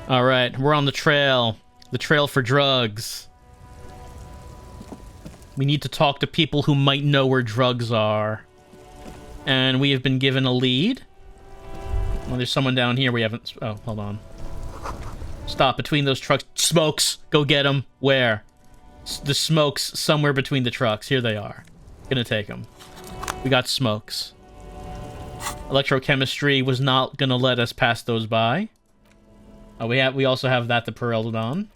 All right, we're on the trail. The trail for drugs. We need to talk to people who might know where drugs are. And we have been given a lead. Well, there's someone down here we haven't... Oh, hold on. Stop between those trucks. Smokes! Go get them. Where? The smokes somewhere between the trucks. Here they are. Gonna take them. We got smokes. Electrochemistry was not gonna let us pass those by. We also have that the Perildon.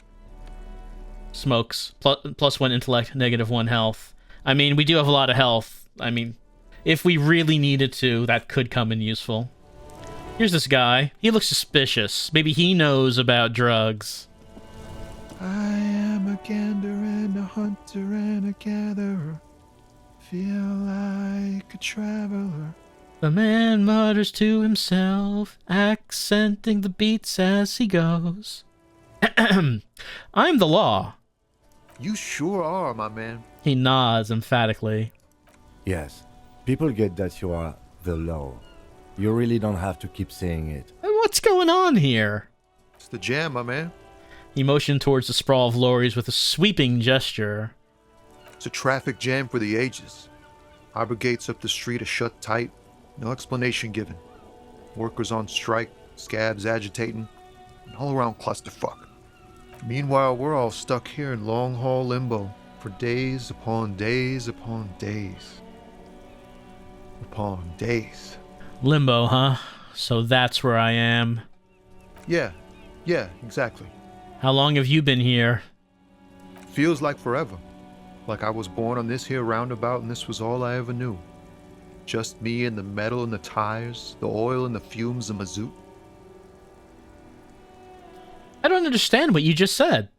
Smokes. Plus 1 intellect, -1 health. I mean, we do have a lot of health. I mean, if we really needed to, that could come in useful. Here's this guy. He looks suspicious. Maybe he knows about drugs. I am a gander and a hunter and a gatherer. Feel like a traveler. The man mutters to himself, accenting the beats as he goes. I'm the law. You sure are, my man. He nods emphatically. Yes, people get that you are the law. You really don't have to keep saying it. What's going on here? It's the jam, my man. He motioned towards the sprawl of lorries with a sweeping gesture. It's a traffic jam for the ages. Harbor gates up the street are shut tight. No explanation given. Workers on strike, scabs agitating, an all-around clusterfuck. Meanwhile, we're all stuck here in long-haul limbo for days upon days upon days. Upon days. Limbo, huh? So that's where I am. Yeah, exactly. How long have you been here? Feels like forever. Like I was born on this here roundabout and this was all I ever knew. Just me and the metal and the tires, the oil and the fumes of mazout. I don't understand what you just said.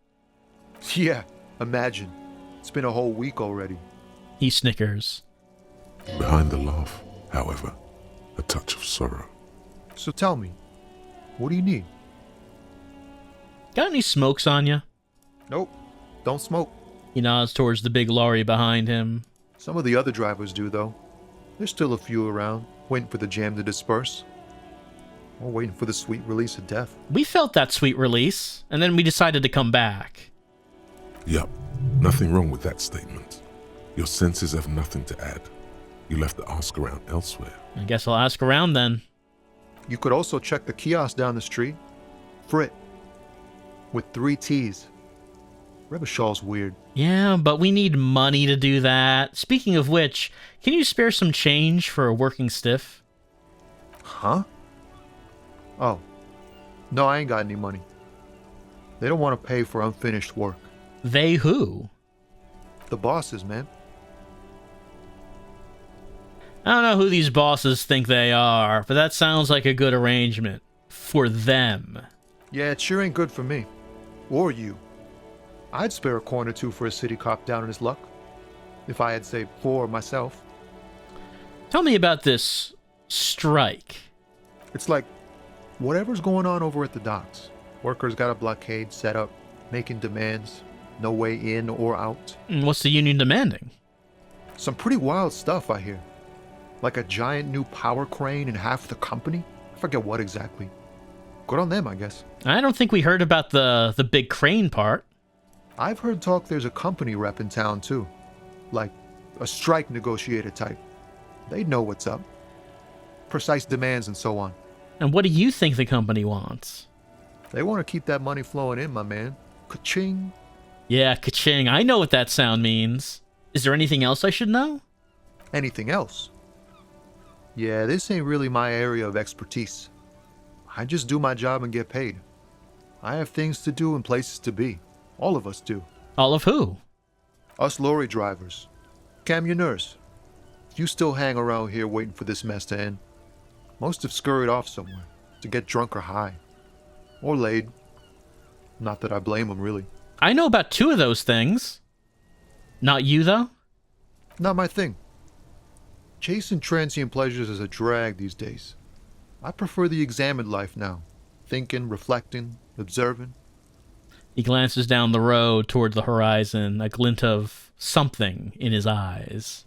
Yeah, imagine. It's been a whole week already. He snickers. Behind the laugh, however, a touch of sorrow. So tell me, what do you need? Got any smokes on you? Nope, don't smoke. He nods towards the big lorry behind him. Some of the other drivers do, though. There's still a few around, waiting for the jam to disperse. Or waiting for the sweet release of death. We felt that sweet release, and then we decided to come back. Yup, nothing wrong with that statement. Your senses have nothing to add. You'll have to ask around elsewhere. I guess I'll ask around then. You could also check the kiosk down the street. Frit. With 3 T's. Revachol's weird. Yeah, but we need money to do that. Speaking of which, can you spare some change for a working stiff? Huh? Oh. No, I ain't got any money. They don't want to pay for unfinished work. They who? The bosses, man. I don't know who these bosses think they are, but that sounds like a good arrangement. For them. Yeah, it sure ain't good for me. Or you. I'd spare a coin or two for a city cop down in his luck. If I had, say, 4 myself. Tell me about this strike. It's like, whatever's going on over at the docks. Workers got a blockade set up, making demands. No way in or out. What's the union demanding? Some pretty wild stuff, I hear. Like a giant new power crane in half the company? I forget what exactly. Good on them, I guess. I don't think we heard about the big crane part. I've heard talk there's a company rep in town, too. Like, a strike negotiator type. They'd know what's up. Precise demands and so on. And what do you think the company wants? They want to keep that money flowing in, my man. Ka-ching. Yeah, ka-ching. I know what that sound means. Is there anything else I should know? Anything else? Yeah, this ain't really my area of expertise. I just do my job and get paid. I have things to do and places to be. All of us do. All of who? Us lorry drivers. Camionneurs. You still hang around here waiting for this mess to end. Most have scurried off somewhere to get drunk or high. Or laid. Not that I blame them, really. I know about 2 of those things. Not you, though? Not my thing. Chasing transient pleasures is a drag these days. I prefer the examined life now. Thinking, reflecting, observing. He glances down the road toward the horizon, a glint of something in his eyes.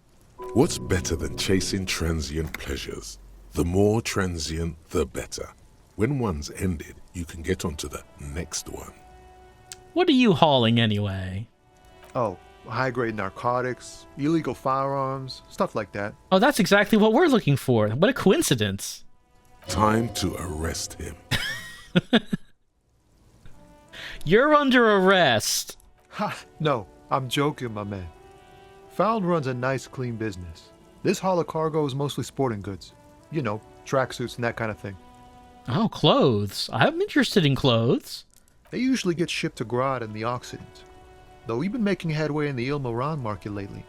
What's better than chasing transient pleasures? The more transient, the better. When one's ended, You can get onto the next one. What are you hauling anyway? Oh, high-grade narcotics, illegal firearms, stuff like that. Oh, that's exactly what we're looking for. What a coincidence. Time to arrest him. You're under arrest. Ha! No, I'm joking, my man. Found runs a nice, clean business. This haul of cargo is mostly sporting goods. You know, tracksuits and that kind of thing. Oh, clothes. I'm interested in clothes. They usually get shipped to Grad and the Occident. Though we've been making headway in the Il-Moran market lately.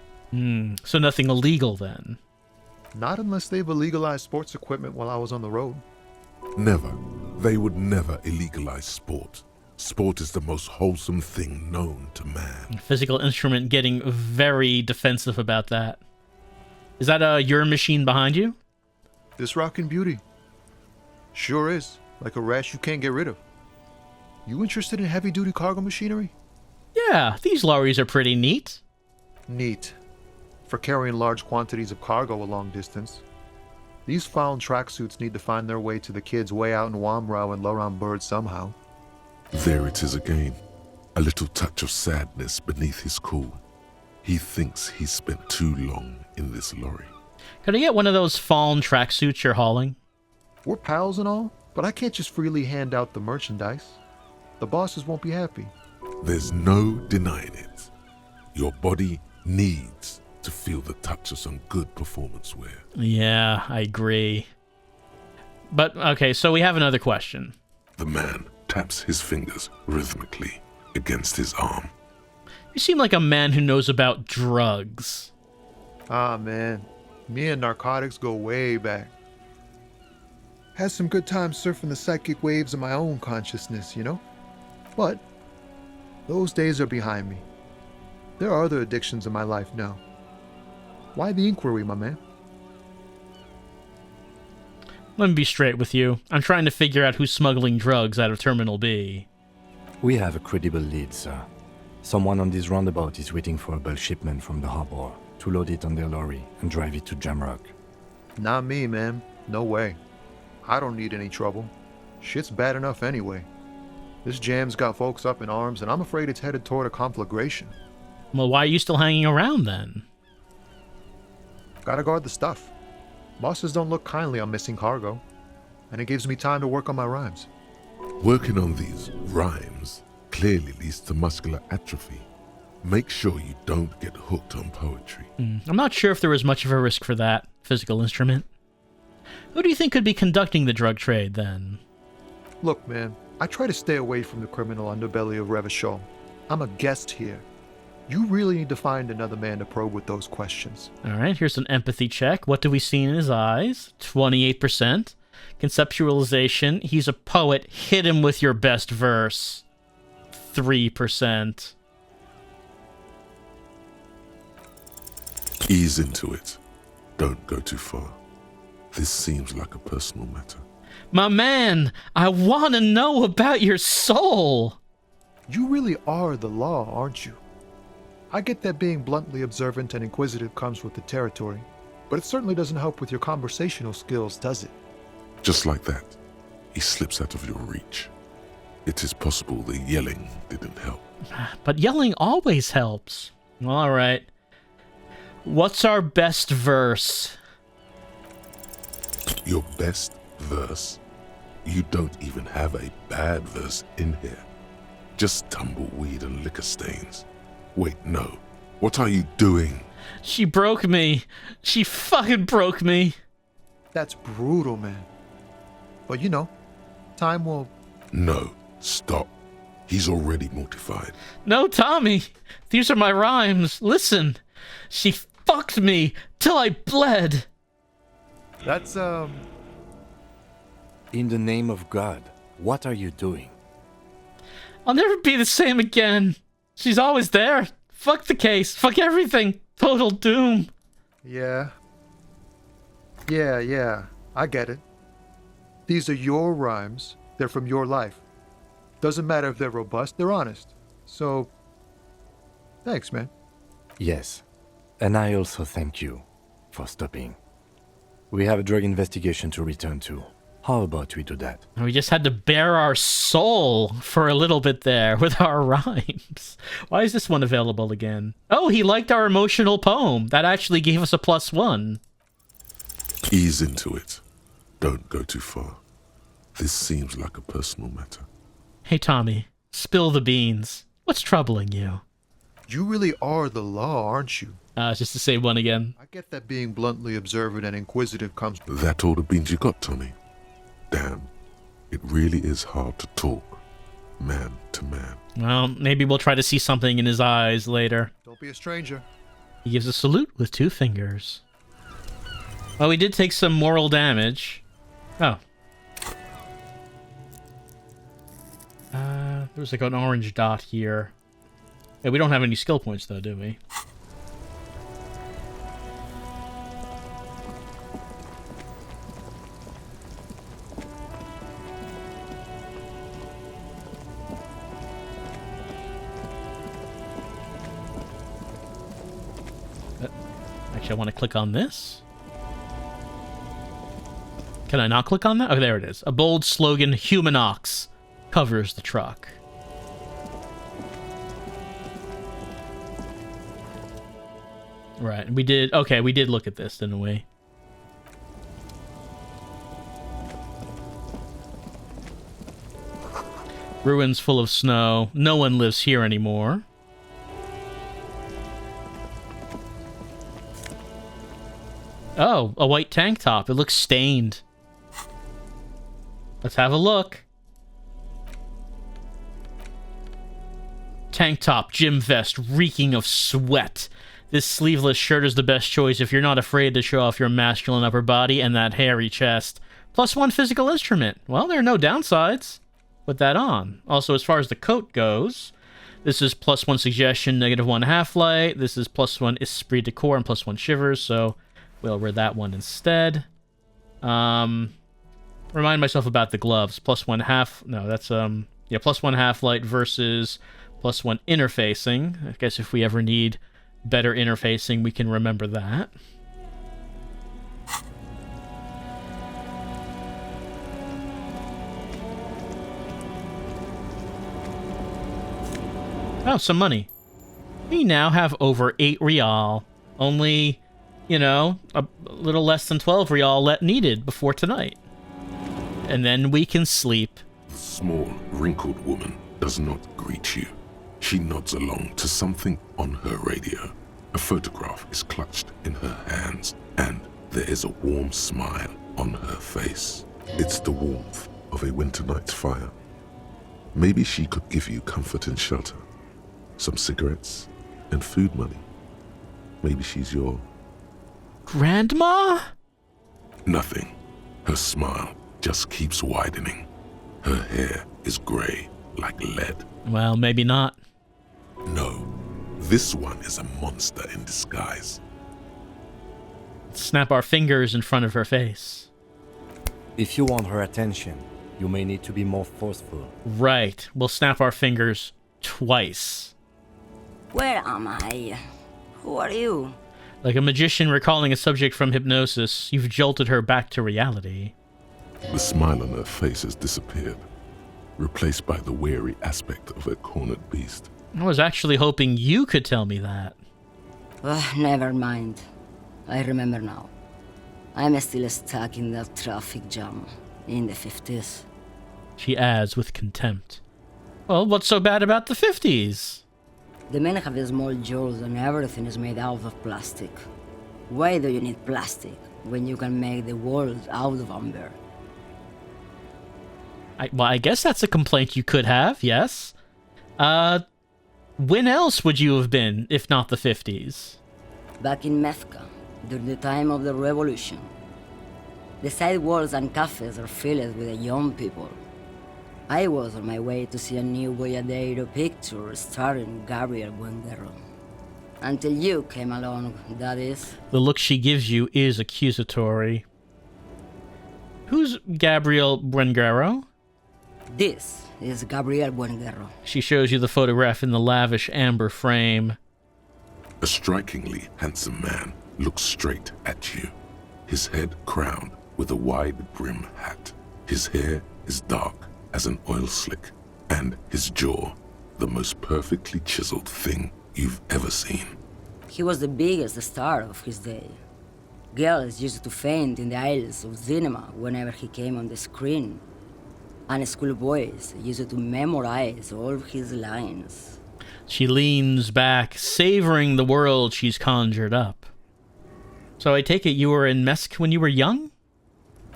So nothing illegal then. Not unless they've illegalized sports equipment while I was on the road. Never. They would never illegalize sport. Sport is the most wholesome thing known to man. Physical instrument getting very defensive about that. Is that your machine behind you? This rockin' beauty. Sure is. Like a rash you can't get rid of. You interested in heavy-duty cargo machinery? Yeah, these lorries are pretty neat. Neat. For carrying large quantities of cargo a long distance. These found tracksuits need to find their way to the kids way out in Wamrau and Loran Bird somehow. There it is again. A little touch of sadness beneath his cool. He thinks he's spent too long in this lorry. Could I get one of those fallen tracksuits you're hauling? We're pals and all, but I can't just freely hand out the merchandise. The bosses won't be happy. There's no denying it. Your body needs to feel the touch of some good performance wear. Yeah, I agree. But, okay, so we have another question. The man taps his fingers rhythmically against his arm. You seem like a man who knows about drugs. Ah, man. Me and narcotics go way back. Had some good times surfing the psychic waves of my own consciousness, you know? But those days are behind me. There are other addictions in my life now. Why the inquiry, my man? Let me be straight with you. I'm trying to figure out who's smuggling drugs out of Terminal B. We have a credible lead, sir. Someone on this roundabout is waiting for a bulk shipment from the harbor to load it on their lorry and drive it to Jamrock. Not me, man. No way. I don't need any trouble. Shit's bad enough anyway. This jam's got folks up in arms, and I'm afraid it's headed toward a conflagration. Well, why are you still hanging around then? Gotta guard the stuff. Bosses don't look kindly on missing cargo, and it gives me time to work on my rhymes. Working on these rhymes clearly leads to muscular atrophy. Make sure you don't get hooked on poetry. I'm not sure if there was much of a risk for that physical instrument. Who do you think could be conducting the drug trade, then? Look, man, I try to stay away from the criminal underbelly of Revachol. I'm a guest here. You really need to find another man to probe with those questions. All right, here's an empathy check. What do we see in his eyes? 28%. Conceptualization. He's a poet. Hit him with your best verse. 3%. Ease into it. Don't go too far. This seems like a personal matter. My man, I want to know about your soul. You really are the law, aren't you? I get that being bluntly observant and inquisitive comes with the territory, but it certainly doesn't help with your conversational skills, does it? Just like that, he slips out of your reach. It is possible the yelling didn't help. But yelling always helps. All right. What's our best verse? Your best verse? You don't even have a bad verse in here. Just tumbleweed and liquor stains. Wait, no. What are you doing? She broke me. She fucking broke me. That's brutal, man. But you know, time will... No, stop. He's already mortified. No, Tommy. These are my rhymes. Listen. She fucked me till I bled. That's, In the name of God, what are you doing? I'll never be the same again. She's always there. Fuck the case. Fuck everything. Total doom. Yeah. Yeah, I get it. These are your rhymes. They're from your life. Doesn't matter if they're robust, they're honest. So, thanks, man. Yes, and I also thank you for stopping. We have a drug investigation to return to. How about we do that? We just had to bare our soul for a little bit there with our rhymes. Why is this one available again? Oh, he liked our emotional poem. That actually gave us a +1. Ease into it. Don't go too far. This seems like a personal matter. Hey, Tommy, spill the beans. What's troubling you? You really are the law, aren't you? Just to say one again. I get that being bluntly observant and inquisitive comes... That all the beans you got, Tommy? Damn, it really is hard to talk, man to man. Well, maybe we'll try to see something in his eyes later. Don't be a stranger. He gives a salute with 2 fingers. Oh, we did take some moral damage. Oh. There's like an orange dot here. Yeah, we don't have any skill points though, do we? Actually, I want to click on this. Can I not click on that? Oh, there it is. A bold slogan, Humanox, covers the truck. Right, we did... Okay, we did look at this, didn't we? Ruins full of snow. No one lives here anymore. Oh, a white tank top. It looks stained. Let's have a look. Tank top, gym vest, reeking of sweat. This sleeveless shirt is the best choice if you're not afraid to show off your masculine upper body and that hairy chest. +1 physical instrument. Well, there are no downsides. Put that on. Also, as far as the coat goes, this is +1 suggestion, -1 half-light. This is +1 esprit de corps and +1 shivers, so we'll wear that one instead. Remind myself about the gloves. +1 half... No, that's, yeah, +1 half-light versus +1 interfacing. I guess if we ever need better interfacing, we can remember that. Oh, some money. We now have over 8 real. Only, you know, a little less than 12 real needed before tonight. And then we can sleep. The small, wrinkled woman does not greet you. She nods along to something on her radio. A photograph is clutched in her hands, and there is a warm smile on her face. It's the warmth of a winter night's fire. Maybe she could give you comfort and shelter. Some cigarettes and food money. Maybe she's your... Grandma? Nothing. Her smile just keeps widening. Her hair is gray like lead. Well, maybe not. No, this one is a monster in disguise. Snap our fingers in front of her face. If you want her attention, you may need to be more forceful. Right. We'll snap our fingers twice. Where am I? Who are you? Like a magician recalling a subject from hypnosis, you've jolted her back to reality. The smile on her face has disappeared, replaced by the wary aspect of a cornered beast. I was actually hoping you could tell me that. Never mind. I remember now. I'm still stuck in that traffic jam in the 50s. She adds with contempt. Well, what's so bad about the 50s? The men have small jaws and everything is made out of plastic. Why do you need plastic when you can make the world out of amber? Well, I guess that's a complaint you could have, yes. When else would you have been, if not the 50s? Back in Methka, during the time of the revolution. The sidewalks and cafes are filled with young people. I was on my way to see a new Boyadero picture starring Gabriel Buenguerro. Until you came along, that is. The look she gives you is accusatory. Who's Gabriel Buenguerro? This is Gabriel Buenguerro. She shows you the photograph in the lavish amber frame. A strikingly handsome man looks straight at you, his head crowned with a wide brim hat. His hair is dark as an oil slick, and his jaw the most perfectly chiseled thing you've ever seen. He was the biggest star of his day. Girls used to faint in the aisles of cinema whenever he came on the screen. And schoolboys used to memorize all of his lines. She leans back, savoring the world she's conjured up. So I take it you were in Mesk when you were young?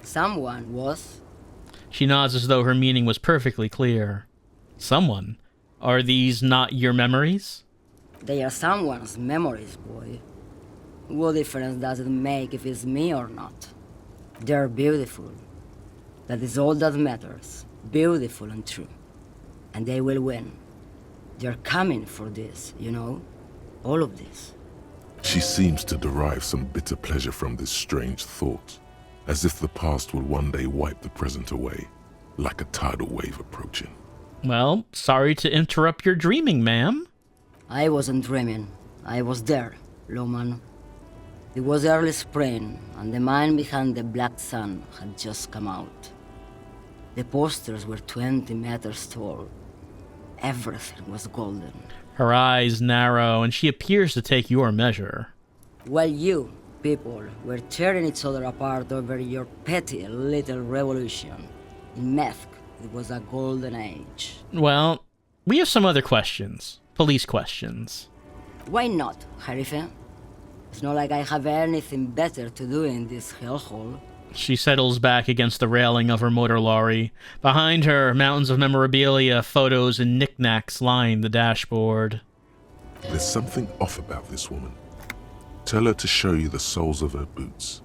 Someone was. She nods as though her meaning was perfectly clear. Someone? Are these not your memories? They are someone's memories, boy. What difference does it make if it's me or not? They're beautiful. That is all that matters. Beautiful and true. And they will win. They're coming for this, you know? All of this. She seems to derive some bitter pleasure from this strange thought, as if the past will one day wipe the present away, like a tidal wave approaching. Well, sorry to interrupt your dreaming, ma'am. I wasn't dreaming. I was there, Loman. It was early spring, and the man behind the black sun had just come out. The posters were 20 meters tall. Everything was golden. Her eyes narrow, and she appears to take your measure. While you, people, were tearing each other apart over your petty little revolution, in Mesk, it was a golden age. Well, we have some other questions. Police questions. Why not, Harife? It's not like I have anything better to do in this hellhole. She settles back against the railing of her motor lorry. Behind her, mountains of memorabilia, photos, and knickknacks line the dashboard. There's something off about this woman. Tell her to show you the soles of her boots.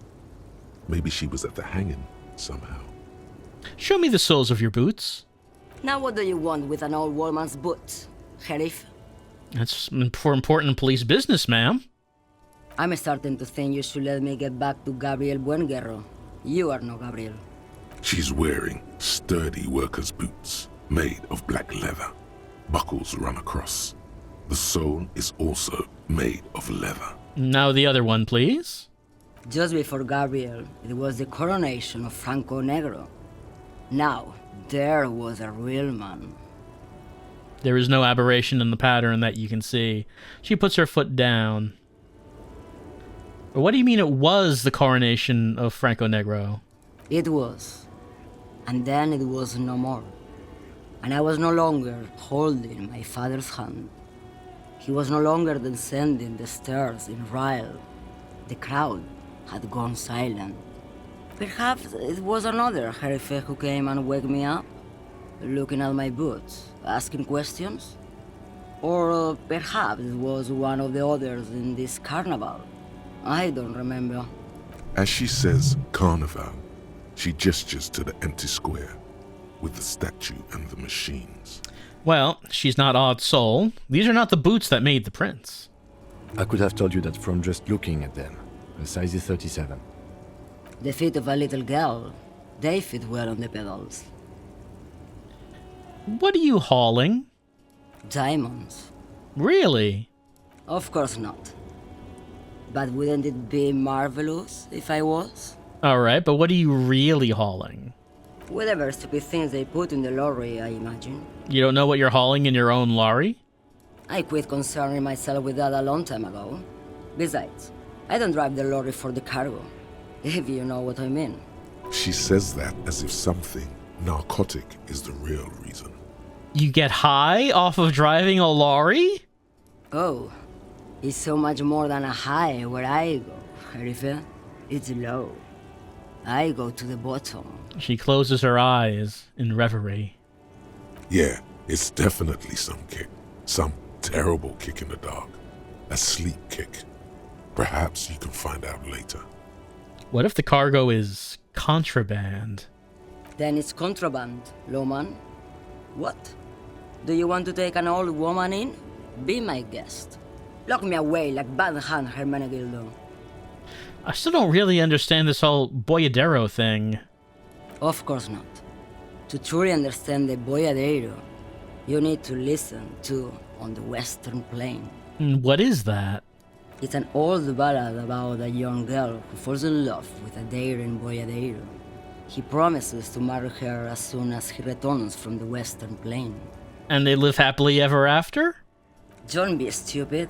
Maybe she was at the hanging somehow. Show me the soles of your boots. Now what do you want with an old woman's boots, Sheriff? That's for important police business, ma'am. I'm starting to think you should let me get back to Gabriel Buenguerro. You are no Gabriel. She's wearing sturdy worker's boots made of black leather. Buckles run across. The sole is also made of leather. Now the other one, please. Just before Gabriel, it was the coronation of Franco Negro. Now, there was a real man. There is no aberration in the pattern that you can see. She puts her foot down. What do you mean it was the coronation of Franco Negro? It was. And then it was no more. And I was no longer holding my father's hand. He was no longer descending the stairs in Ryle. The crowd had gone silent. Perhaps it was another Herife who came and woke me up, looking at my boots, asking questions. Or perhaps it was one of the others in this carnival. I don't remember. As she says carnival, she gestures to the empty square with the statue and the machines. Well, she's not odd soul. These are not the boots that made the prince. I could have told you that from just looking at them. A size is 37. The feet of a little girl, they fit well on the pedals. What are you hauling? Diamonds. Really? Of course not. But wouldn't it be marvelous if I was? Alright, but what are you really hauling? Whatever stupid things they put in the lorry, I imagine. You don't know what you're hauling in your own lorry? I quit concerning myself with that a long time ago. Besides, I don't drive the lorry for the cargo, if you know what I mean. She says that as if something narcotic is the real reason. You get high off of driving a lorry? Oh, it's so much more than a high where I go, Herife. It's low. I go to the bottom. She closes her eyes in reverie. Yeah, it's definitely some kick. Some terrible kick in the dark. A sleep kick. Perhaps you can find out later. What if the cargo is contraband? Then it's contraband, Loman. What? Do you want to take an old woman in? Be my guest. Lock me away like Bad Hand Hermenegildo. I still don't really understand this whole boyadero thing. Of course not. To truly understand the boyadero, you need to listen to On the Western Plain. What is that? It's an old ballad about a young girl who falls in love with a daring boyadero. He promises to marry her as soon as he returns from the Western Plain. And they live happily ever after? Don't be stupid.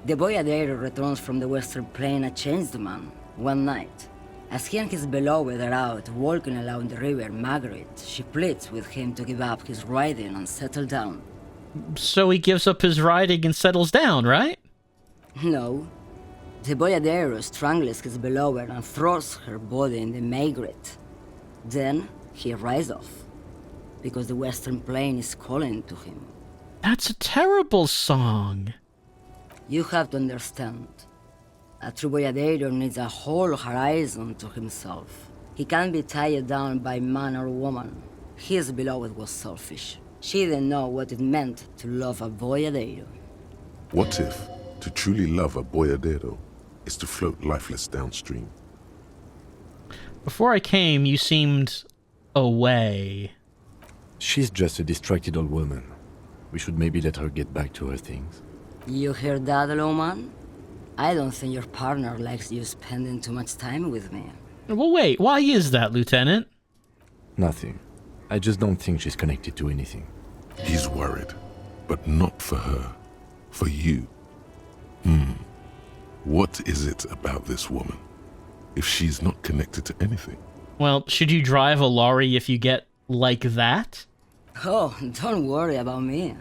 The Boyadero returns from the Western Plain a changed man, one night. As he and his beloved are out walking along the river Margaret, she pleads with him to give up his riding and settle down. So he gives up his riding and settles down, right? No. The Boyadero strangles his beloved and throws her body in the Margaret. Then he rides off, because the Western Plain is calling to him. That's a terrible song. You have to understand. A true Boyadero needs a whole horizon to himself. He can't be tied down by man or woman. His beloved was selfish. She didn't know what it meant to love a Boyadero. What if to truly love a boyadero is to float lifeless downstream? Before I came, you seemed away. She's just a distracted old woman. We should maybe let her get back to her things. You hear that, Lowman? I don't think your partner likes you spending too much time with me. Well, wait, why is that, Lieutenant? Nothing. I just don't think she's connected to anything. He's worried, but not for her. For you. What is it about this woman? If she's not connected to anything? Well, should you drive a lorry if you get like that? Oh, don't worry about me.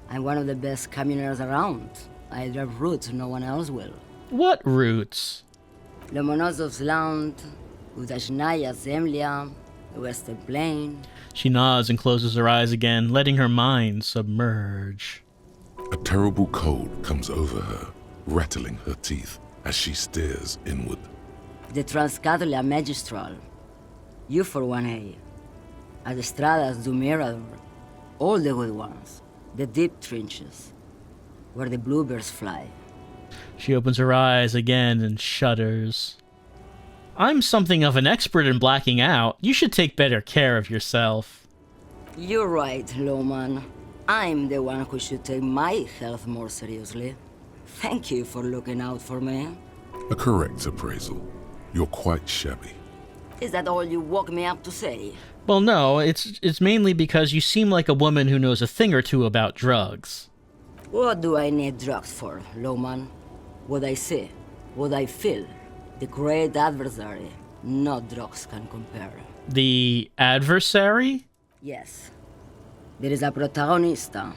I'm one of the best camioners around. I drive routes no one else will. What routes? Lomonosov's Land, Udashnaya Zemlya, the Western Plain. She nods and closes her eyes again, letting her mind submerge. A terrible cold comes over her, rattling her teeth as she stares inward. The Transcatolia Magistral. You for 1A. Adestradas do Mirador. All the good ones. The deep trenches. Where the bluebirds fly. She opens her eyes again and shudders. I'm something of an expert in blacking out. You should take better care of yourself. You're right, Lowman. I'm the one who should take my health more seriously. Thank you for looking out for me. A correct appraisal. You're quite shabby. Is that all you woke me up to say? Well, no, it's mainly because you seem like a woman who knows a thing or two about drugs. What do I need drugs for, Lowman? What I see, what I feel. The great adversary. No drugs can compare. The adversary? Yes. There is a protagonista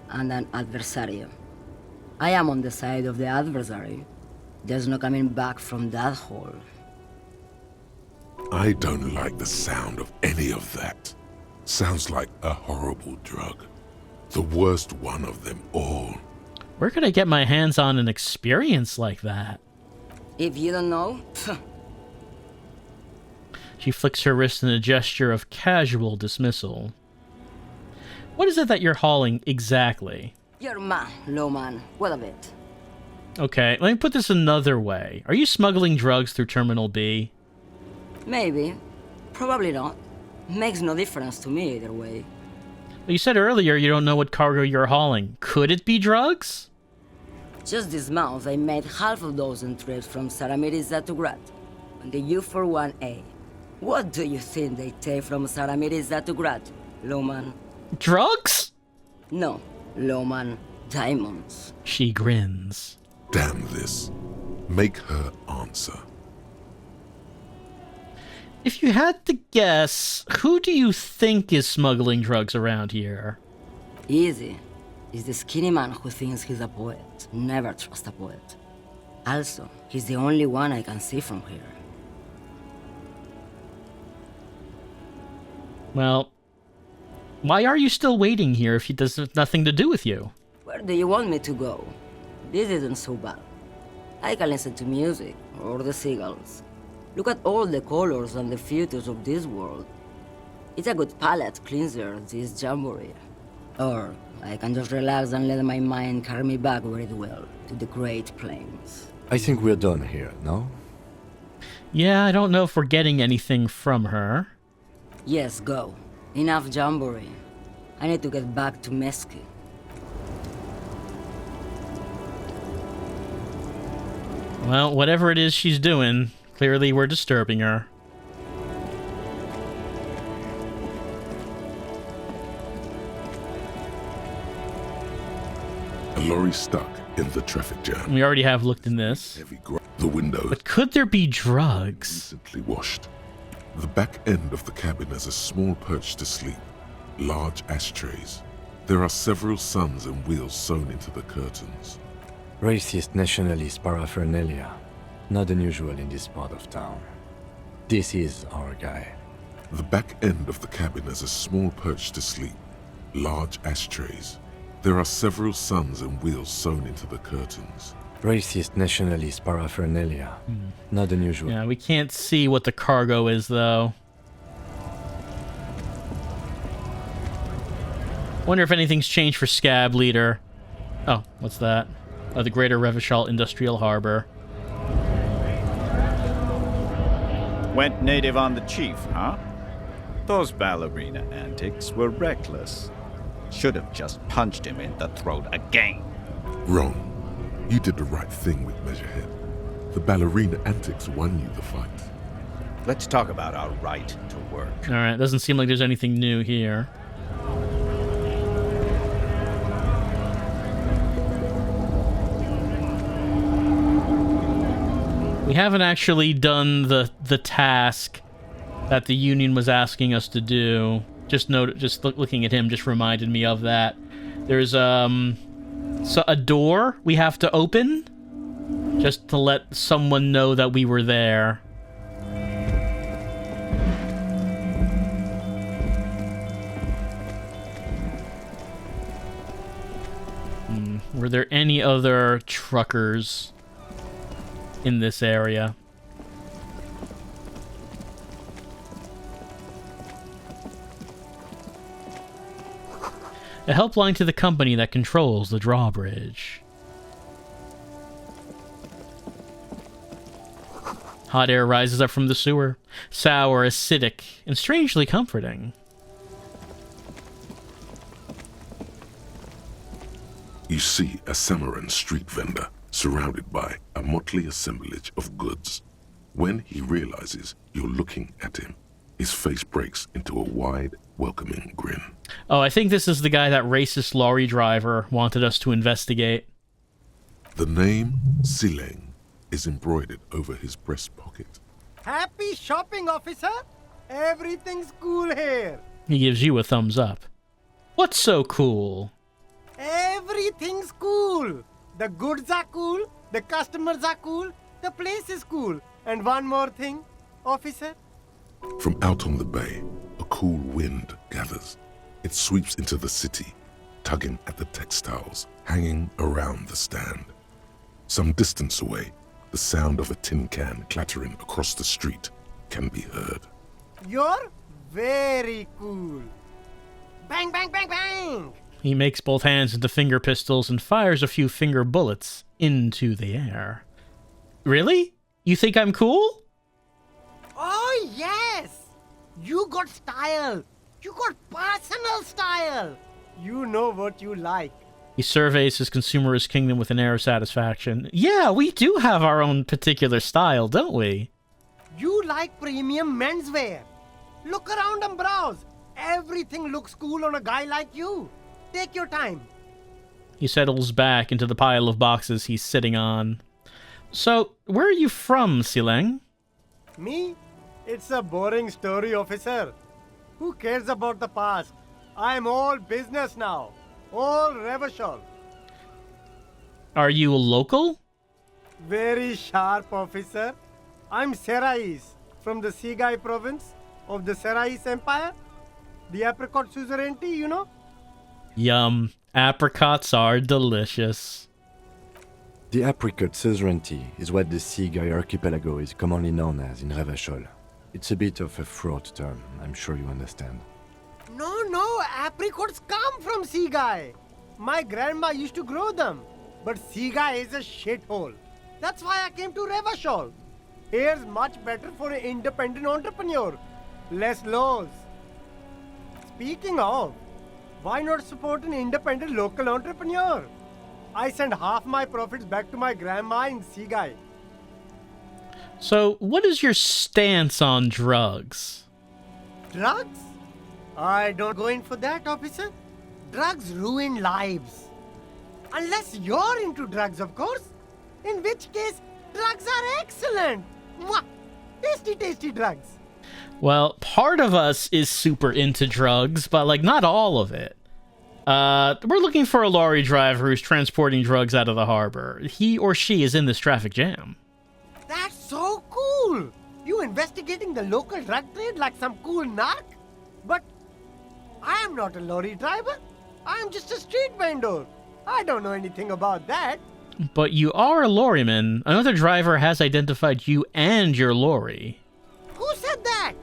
and an adversario. I am on the side of the adversary. There's no coming back from that hole. I don't like the sound of any of that. Sounds like a horrible drug. The worst one of them all. Where could I get my hands on an experience like that? If you don't know, She flicks her wrist in a gesture of casual dismissal. What is it that you're hauling exactly? you're man, Lowman. What of it? Okay, let me put this another way. Are you smuggling drugs through Terminal B? Maybe. Probably not. Makes no difference to me either way. Well, you said earlier you don't know what cargo you're hauling. Could it be drugs? Just this month, I made half a dozen trips from Saramiriza to Grad, on the U41A. What do you think they take from Saramiriza to Grad, Lowman? Drugs? No, Lowman, diamonds. She grins. Damn this. Make her answer. If you had to guess, who do you think is smuggling drugs around here? Easy. Is the skinny man who thinks he's a poet. Never trust a poet. Also, he's the only one I can see from here. Well, why are you still waiting here if he does nothing to do with you? Where do you want me to go? This isn't so bad. I can listen to music, or the seagulls. Look at all the colors and the futures of this world. It's a good palate cleanser, this jamboree. Or I can just relax and let my mind carry me back where it will, to the Great Plains. I think we're done here, no? Yeah, I don't know if we're getting anything from her. Yes, go. Enough jamboree. I need to get back to Mesky. Well, whatever it is she's doing, clearly we're disturbing her. lorry stuck in the traffic jam. We already have looked in this. The windows But could there be drugs? recently washed. The back end of the cabin has a small perch to sleep, large ashtrays. There are several suns and wheels sewn into the curtains. Racist nationalist paraphernalia. Not unusual in this part of town. This is our guy. The back end of the cabin has a small perch to sleep, large ashtrays. There are several suns and wheels sewn into the curtains. Racist nationalist paraphernalia. Not unusual. Yeah, we can't see what the cargo is, though. Wonder if anything's changed for Scab Leader. Oh, what's that? Oh, the Greater Revachol Industrial Harbor. Went native on the chief, huh? Those ballerina antics were reckless. Should have just punched him in the throat again. Wrong. You did the right thing with Measurehead. The ballerina antics won you the fight. Let's talk about our right to work. Alright, doesn't seem like there's anything new here. We haven't actually done the task that the Union was asking us to do. Just looking at him just reminded me of that. There's so a door we have to open just to let someone know that we were there. Were there any other truckers in this area? A helpline to the company that controls the drawbridge. Hot air rises up from the sewer. Sour, acidic, and strangely comforting. You see a Samaran street vendor surrounded by a motley assemblage of goods. When he realizes you're looking at him, his face breaks into a wide, welcoming grin. Oh, I think this is the guy that racist lorry driver wanted us to investigate. The name Sileng is embroidered over his breast pocket. Happy shopping, officer! Everything's cool here. He gives you a thumbs up. What's so cool? Everything's cool. The goods are cool, the customers are cool, the place is cool. And one more thing, officer. From out on the bay, a cool wind gathers. It sweeps into the city, tugging at the textiles hanging around the stand. Some distance away, the sound of a tin can clattering across the street can be heard. You're very cool. Bang, bang, bang, bang! He makes both hands into finger pistols and fires a few finger bullets into the air. Really? You think I'm cool? Oh, yes! You got style. You got personal style. You know what you like. He surveys his consumerist kingdom with an air of satisfaction. Yeah, we do have our own particular style, don't we? You like premium menswear. Look around and browse. Everything looks cool on a guy like you. Take your time. He settles back into the pile of boxes he's sitting on. So, where are you from, Sileng? Me? It's a boring story, officer. Who cares about the past? I'm all business now. All Revachol. Are you a local? Very sharp, officer. I'm Serais, from the Sigai province of the Serais Empire. The apricot suzerainty, you know? Yum. Apricots are delicious. The apricot suzerainty is what the Sigai archipelago is commonly known as in Revachol. It's a bit of a fraught term, I'm sure you understand. No, apricots come from Sigai. My grandma used to grow them. But Sigai is a shithole. That's why I came to Revachol. Here's much better for an independent entrepreneur. Less laws. Speaking of, why not support an independent local entrepreneur? I send half my profits back to my grandma in Sigai. So, what is your stance on drugs? Drugs? I don't go in for that, officer. Drugs ruin lives. Unless you're into drugs, of course. In which case, drugs are excellent. Mwah! Tasty, tasty drugs. Well, part of us is super into drugs, but, like, not all of it. We're looking for a lorry driver who's transporting drugs out of the harbor. He or she is in this traffic jam. That's so cool. You investigating the local drug trade like some cool narc? But I am not a lorry driver. I am just a street vendor. I don't know anything about that. But you are a lorryman. Another driver has identified you and your lorry. Who said that?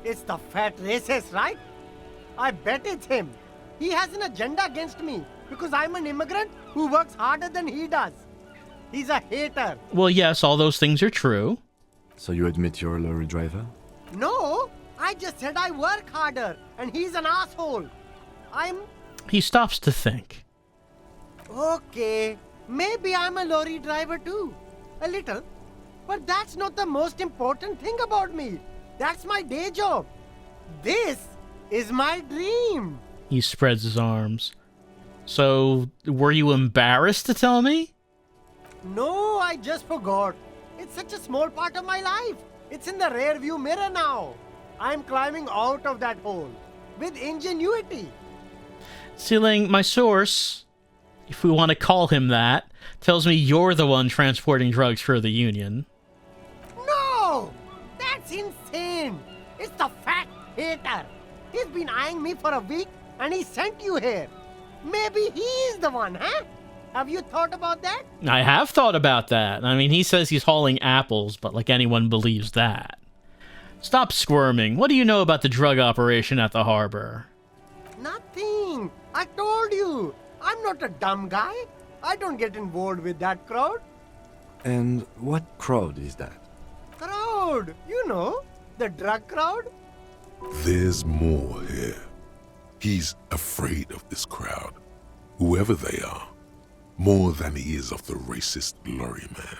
It's the fat racist, right? I bet it's him. He has an agenda against me because I'm an immigrant who works harder than he does. He's a hater. Well, yes, all those things are true. So you admit you're a lorry driver? No, I just said I work harder and he's an asshole. He stops to think. Okay, maybe I'm a lorry driver too. A little. But that's not the most important thing about me. That's my day job. This is my dream. He spreads his arms. So, were you embarrassed to tell me? No, I just forgot. It's such a small part of my life. It's in the rear view mirror now. I'm climbing out of that hole. With ingenuity. Sealing, my source, if we want to call him that, tells me you're the one transporting drugs for the Union. No! That's insane! It's the fat hater. He's been eyeing me for a week and he sent you here. Maybe he's the one, huh? Have you thought about that? I have thought about that. I mean, he says he's hauling apples, but like anyone believes that. Stop squirming. What do you know about the drug operation at the harbor? Nothing. I told you. I'm not a dumb guy. I don't get involved with that crowd. And what crowd is that? Crowd? You know, the drug crowd? There's more here. He's afraid of this crowd, whoever they are, more than he is of the racist lorry man.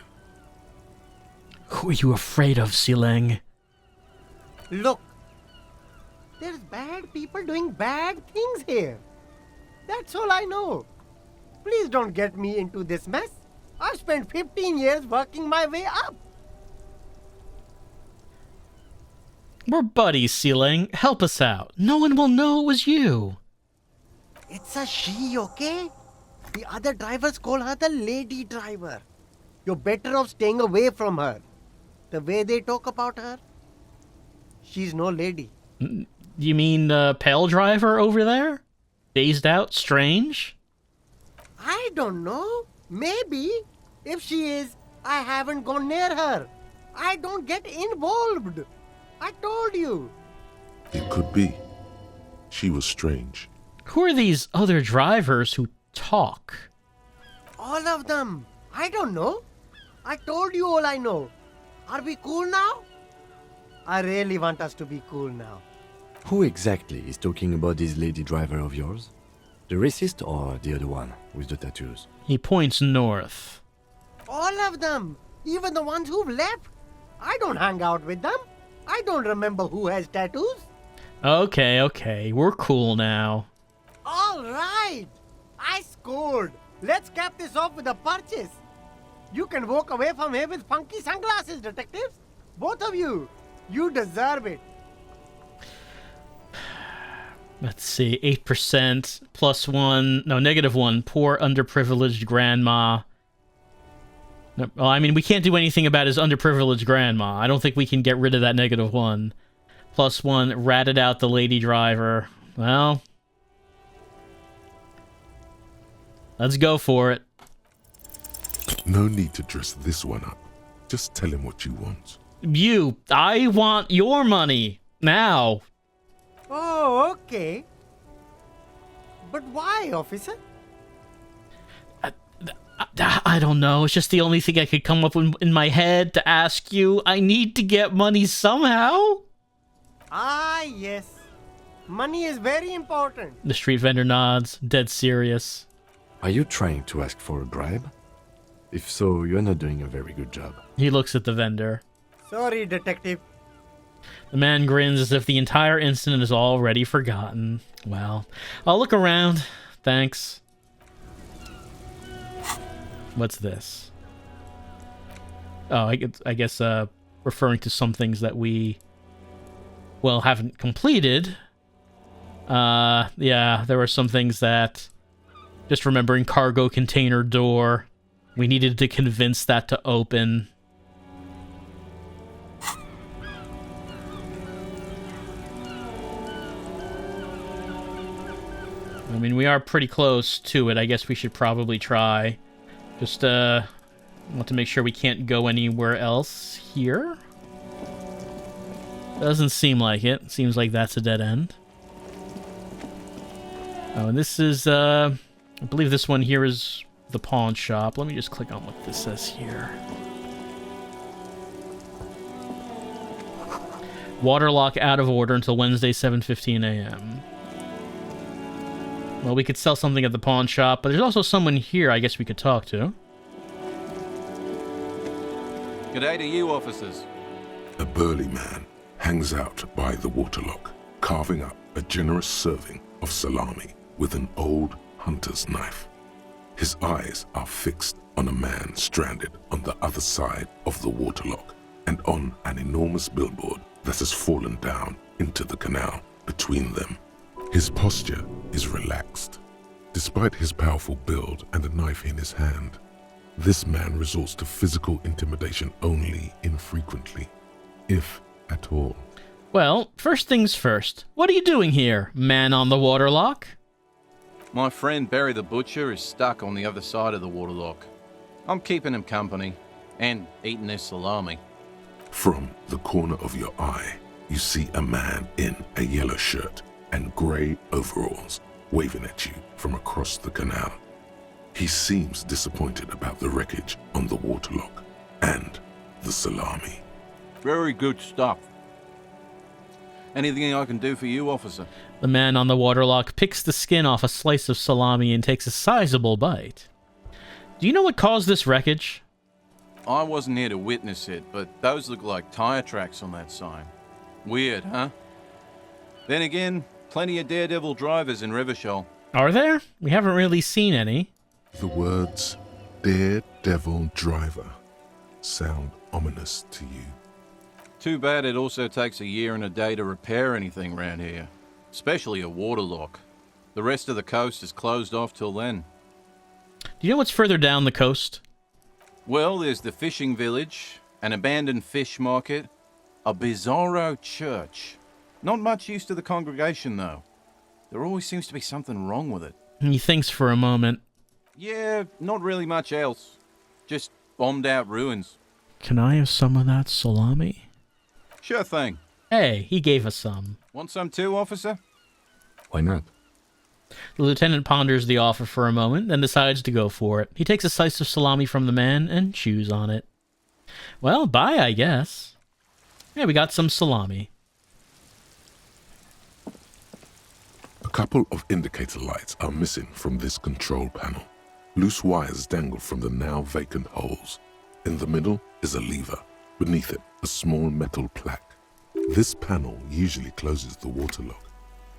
Who are you afraid of, Sileng? Look, there's bad people doing bad things here. That's all I know. Please don't get me into this mess. I've spent 15 years working my way up. We're buddies, Sileng. Help us out. No one will know it was you. It's a she, okay? The other drivers call her the lady driver. You're better off staying away from her. The way they talk about her, she's no lady. You mean the pale driver over there? Dazed out? Strange? I don't know. Maybe. If she is, I haven't gone near her. I don't get involved. I told you. It could be. She was strange. Who are these other drivers who talk? All of them. I don't know. I told you all I know. Are we cool now? I really want us to be cool now. Who exactly is talking about this lady driver of yours? The racist or the other one with the tattoos? He points north. All of them. Even the ones who've left. I don't hang out with them. I don't remember who has tattoos. Okay. We're cool now. All right. I scored. Let's cap this off with a purchase. You can walk away from here with funky sunglasses, detectives. Both of you. You deserve it. Let's see. 8% plus 1. No, -1. Poor underprivileged grandma. No, well, I mean, we can't do anything about his underprivileged grandma. I don't think we can get rid of that -1. Plus 1. Ratted out the lady driver. Well, let's go for it. No need to dress this one up. Just tell him what you want. I want your money. Now. Oh, okay. But why, officer? I don't know. It's just the only thing I could come up with in my head to ask you. I need to get money somehow. Ah, yes. Money is very important. The street vendor nods, dead serious. Are you trying to ask for a bribe? If so, you're not doing a very good job. He looks at the vendor. Sorry, detective. The man grins as if the entire incident is already forgotten. Well, I'll look around. Thanks. What's this? Oh, I guess referring to some things that we, well, haven't completed. Yeah, there were some things that, just remembering cargo container door, we needed to convince that to open. I mean, we are pretty close to it. I guess we should probably try. Just, want to make sure we can't go anywhere else here. Doesn't seem like it. Seems like that's a dead end. Oh, and this is, I believe this one here is the pawn shop. Let me just click on what this says here. Waterlock out of order until Wednesday, 7:15 a.m. Well, we could sell something at the pawn shop, but there's also someone here I guess we could talk to. G'day to you, officers. A burly man hangs out by the waterlock, carving up a generous serving of salami with an old hunter's knife. His eyes are fixed on a man stranded on the other side of the waterlock and on an enormous billboard that has fallen down into the canal between them. His posture is relaxed. Despite his powerful build and a knife in his hand, this man resorts to physical intimidation only infrequently, if at all. Well, first things first. What are you doing here, man on the waterlock? My friend Barry the Butcher is stuck on the other side of the waterlock. I'm keeping him company and eating his salami. From the corner of your eye, you see a man in a yellow shirt and grey overalls waving at you from across the canal. He seems disappointed about the wreckage on the waterlock and the salami. Very good stuff. Anything I can do for you, officer? The man on the waterlock picks the skin off a slice of salami and takes a sizable bite. Do you know what caused this wreckage? I wasn't here to witness it, but those look like tire tracks on that sign. Weird, huh? Then again, plenty of daredevil drivers in Revachol. Are there? We haven't really seen any. The words daredevil driver sound ominous to you. Too bad it also takes a year and a day to repair anything around here, especially a waterlock. The rest of the coast is closed off till then. Do you know what's further down the coast? Well, there's the fishing village, an abandoned fish market, a bizarro church. Not much use to the congregation, though. There always seems to be something wrong with it. He thinks for a moment. Yeah, not really much else. Just bombed out ruins. Can I have some of that salami? Sure thing. Hey, he gave us some. Want some too, officer? Why not? The lieutenant ponders the offer for a moment, then decides to go for it. He takes a slice of salami from the man and chews on it. Well, bye, I guess. Yeah, we got some salami. A couple of indicator lights are missing from this control panel. Loose wires dangle from the now vacant holes. In the middle is a lever. Beneath it, a small metal plaque. This panel usually closes the waterlock,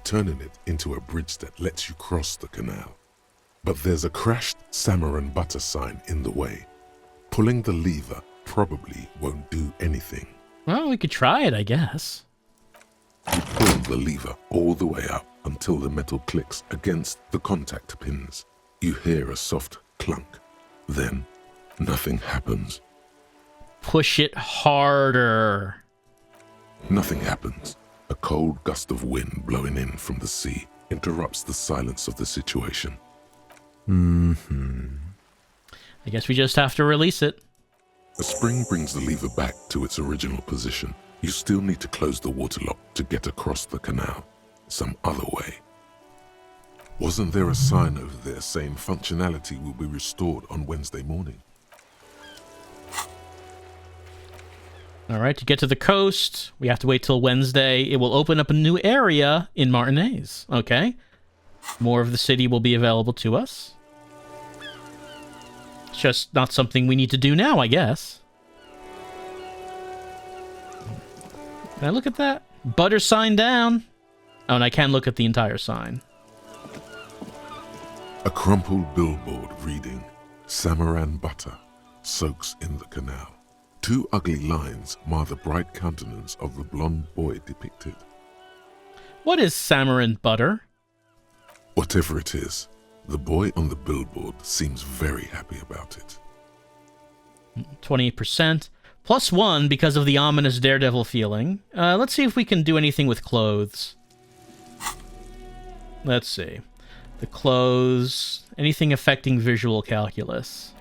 turning it into a bridge that lets you cross the canal. But there's a crashed salmon and butter sign in the way. Pulling the lever probably won't do anything. Well, we could try it, I guess. You pull the lever all the way up until the metal clicks against the contact pins. You hear a soft clunk. Then, nothing happens. Push it harder. Nothing happens. A cold gust of wind blowing in from the sea interrupts the silence of the situation. I guess we just have to release it. A spring brings the lever back to its original position. You still need to close the waterlock to get across the canal. Some other way. Wasn't there a sign over there saying functionality will be restored on Wednesday morning? All right, to get to the coast, we have to wait till Wednesday. It will open up a new area in Martinez. Okay. More of the city will be available to us. It's just not something we need to do now, I guess. Can I look at that? Butter sign down. Oh, and I can look at the entire sign. A crumpled billboard reading, Samaran butter soaks in the canal. 2 ugly lines mar the bright countenance of the blonde boy depicted. What is Samaran butter? Whatever it is, the boy on the billboard seems very happy about it. 28%. +1 because of the ominous daredevil feeling. Let's see if we can do anything with clothes. Let's see. The clothes... Anything affecting visual calculus.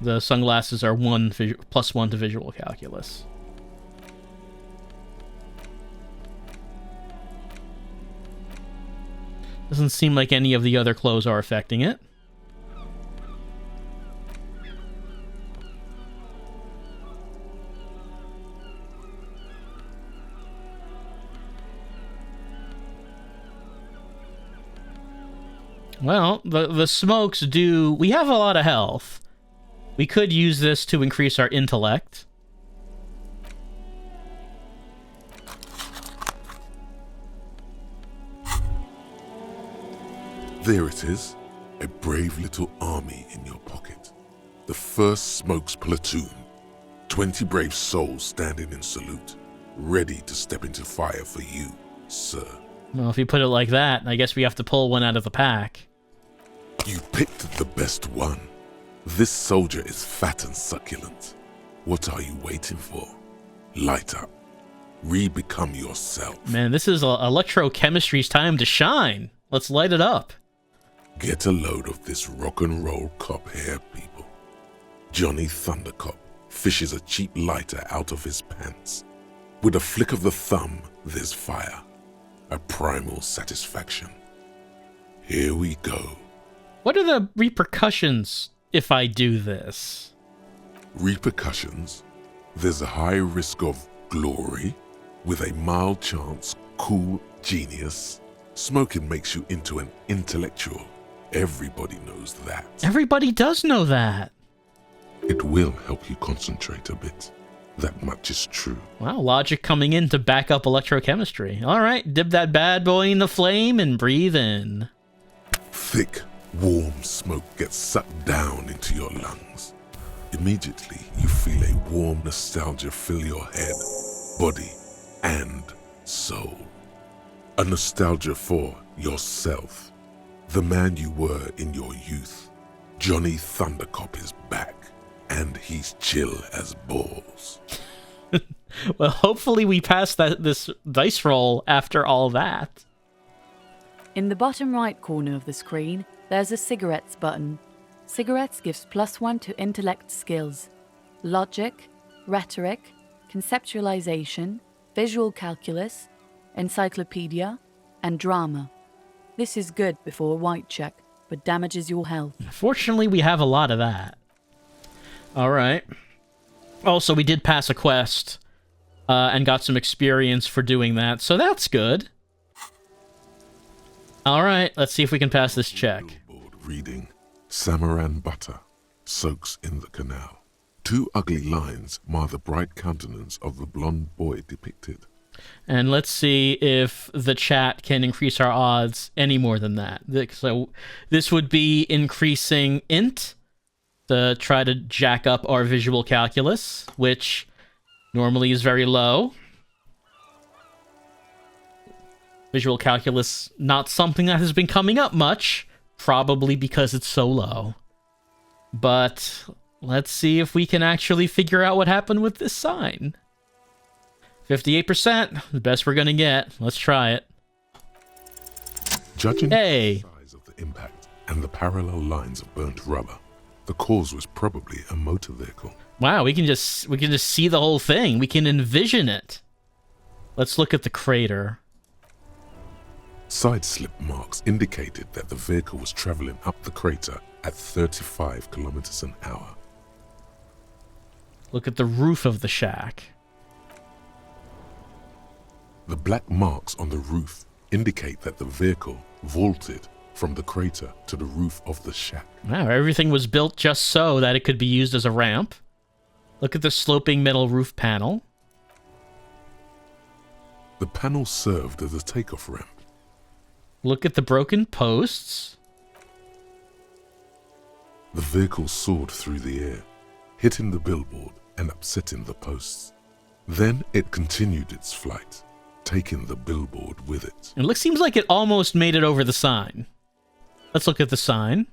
The sunglasses are +1 to visual calculus. Doesn't seem like any of the other clothes are affecting it. Well, the smokes do... We have a lot of health. We could use this to increase our intellect. There it is, a brave little army in your pocket. The first Smokes platoon. 20 brave souls standing in salute, ready to step into fire for you, sir. Well, if you put it like that, I guess we have to pull one out of the pack. You picked the best one. This soldier is fat and succulent. What are you waiting for? Light up. Re-become yourself. Man, this is Electrochemistry's time to shine. Let's light it up. Get a load of this rock and roll cop here, people. Johnny Thundercop fishes a cheap lighter out of his pants. With a flick of the thumb, there's fire. A primal satisfaction. Here we go. What are the repercussions if I do this? Repercussions? There's a high risk of glory, with a mild chance, cool genius. Smoking makes you into an intellectual. Everybody knows that. Everybody does know that. It will help you concentrate a bit. That much is true. Wow, logic coming in to back up electrochemistry. All right, dip that bad boy in the flame and breathe in. Thick, warm smoke gets sucked down into your lungs. Immediately, you feel a warm nostalgia fill your head, body, and soul. A nostalgia for yourself. The man you were in your youth. Johnny Thundercop is back, and he's chill as balls. Well, hopefully we pass this dice roll after all that. In the bottom right corner of the screen, there's a cigarettes button. Cigarettes gives +1 to intellect skills. Logic, rhetoric, conceptualization, visual calculus, encyclopedia, and drama. This is good before a white check, but damages your health. Fortunately, we have a lot of that. Alright. Also, we did pass a quest, and got some experience for doing that, so that's good. Alright, let's see if we can pass this check. Billboard reading, Samaran butter soaks in the canal. 2 ugly lines mar the bright countenance of the blonde boy depicted. And let's see if the chat can increase our odds any more than that. So this would be increasing int to try to jack up our visual calculus, which normally is very low. Visual calculus, not something that has been coming up much, probably because it's so low. But let's see if we can actually figure out what happened with this sign. 58%, the best we're gonna get. Let's try it. Judging Hey. the size of the impact and the parallel lines of burnt rubber, the cause was probably a motor vehicle. Wow, we can just see the whole thing. We can envision it. Let's look at the crater. Side slip marks indicated that the vehicle was traveling up the crater at 35 kilometers an hour. Look at the roof of the shack. The black marks on the roof indicate that the vehicle vaulted from the crater to the roof of the shack. Wow, everything was built just so that it could be used as a ramp. Look at the sloping metal roof panel. The panel served as a takeoff ramp. Look at the broken posts. The vehicle soared through the air, hitting the billboard and upsetting the posts. Then it continued its flight, taking the billboard with it. It seems like it almost made it over the sign. Let's look at the sign.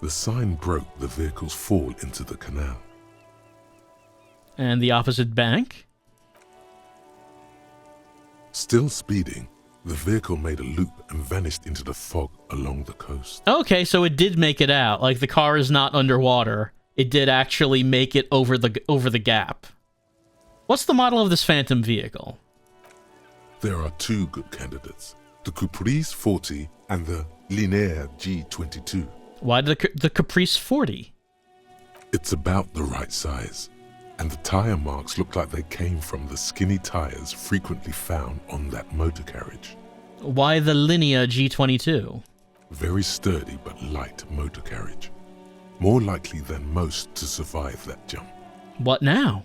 The sign broke the vehicle's fall into the canal. And the opposite bank. Still speeding, the vehicle made a loop and vanished into the fog along the coast. Okay, so it did make it out. Like, the car is not underwater. It did actually make it over the gap. What's the model of this phantom vehicle? There are two good candidates, the Caprice 40 and the Linear G22. Why the Caprice 40? It's about the right size, and the tire marks look like they came from the skinny tires frequently found on that motor carriage. Why the Linear G22? Very sturdy but light motor carriage. More likely than most to survive that jump. What now?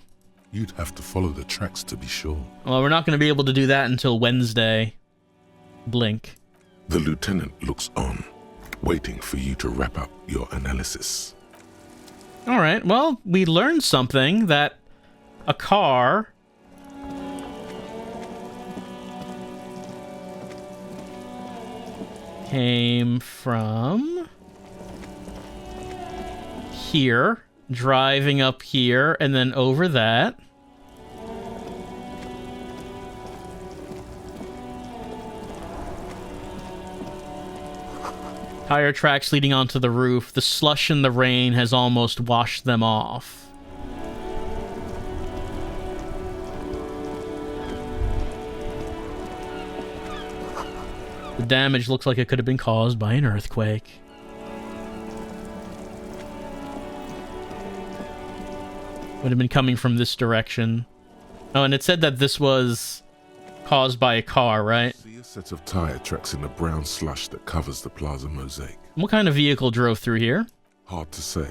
You'd have to follow the tracks to be sure. Well, we're not going to be able to do that until Wednesday. Blink. The lieutenant looks on, waiting for you to wrap up your analysis. All right, well, we learned something, that a car came from here, driving up here, and then over that. Tire tracks leading onto the roof. The slush and the rain has almost washed them off. The damage looks like it could have been caused by an earthquake. Would have been coming from this direction. Oh, and it said that this was caused by a car, right? See a set of tire tracks in the brown slush that covers the plaza mosaic. What kind of vehicle drove through here? Hard to say.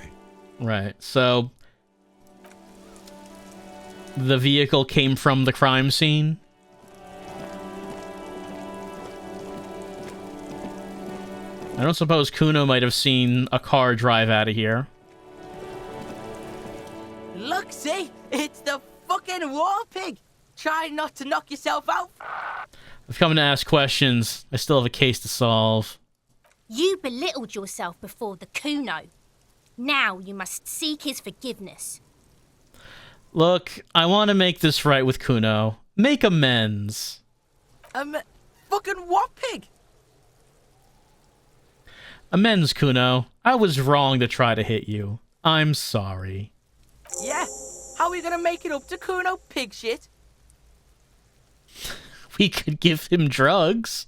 Right, so the vehicle came from the crime scene? I don't suppose Kuno might have seen a car drive out of here. Look, see? It's the fucking war pig! Try not to knock yourself out. I've come to ask questions. I still have a case to solve. You belittled yourself before the Kuno. Now you must seek his forgiveness. Look, I want to make this right with Kuno. Make amends. Fucking what pig? Amends, Kuno. I was wrong to try to hit you. I'm sorry. Yeah? How are we gonna make it up to Kuno, pig shit? We could give him drugs.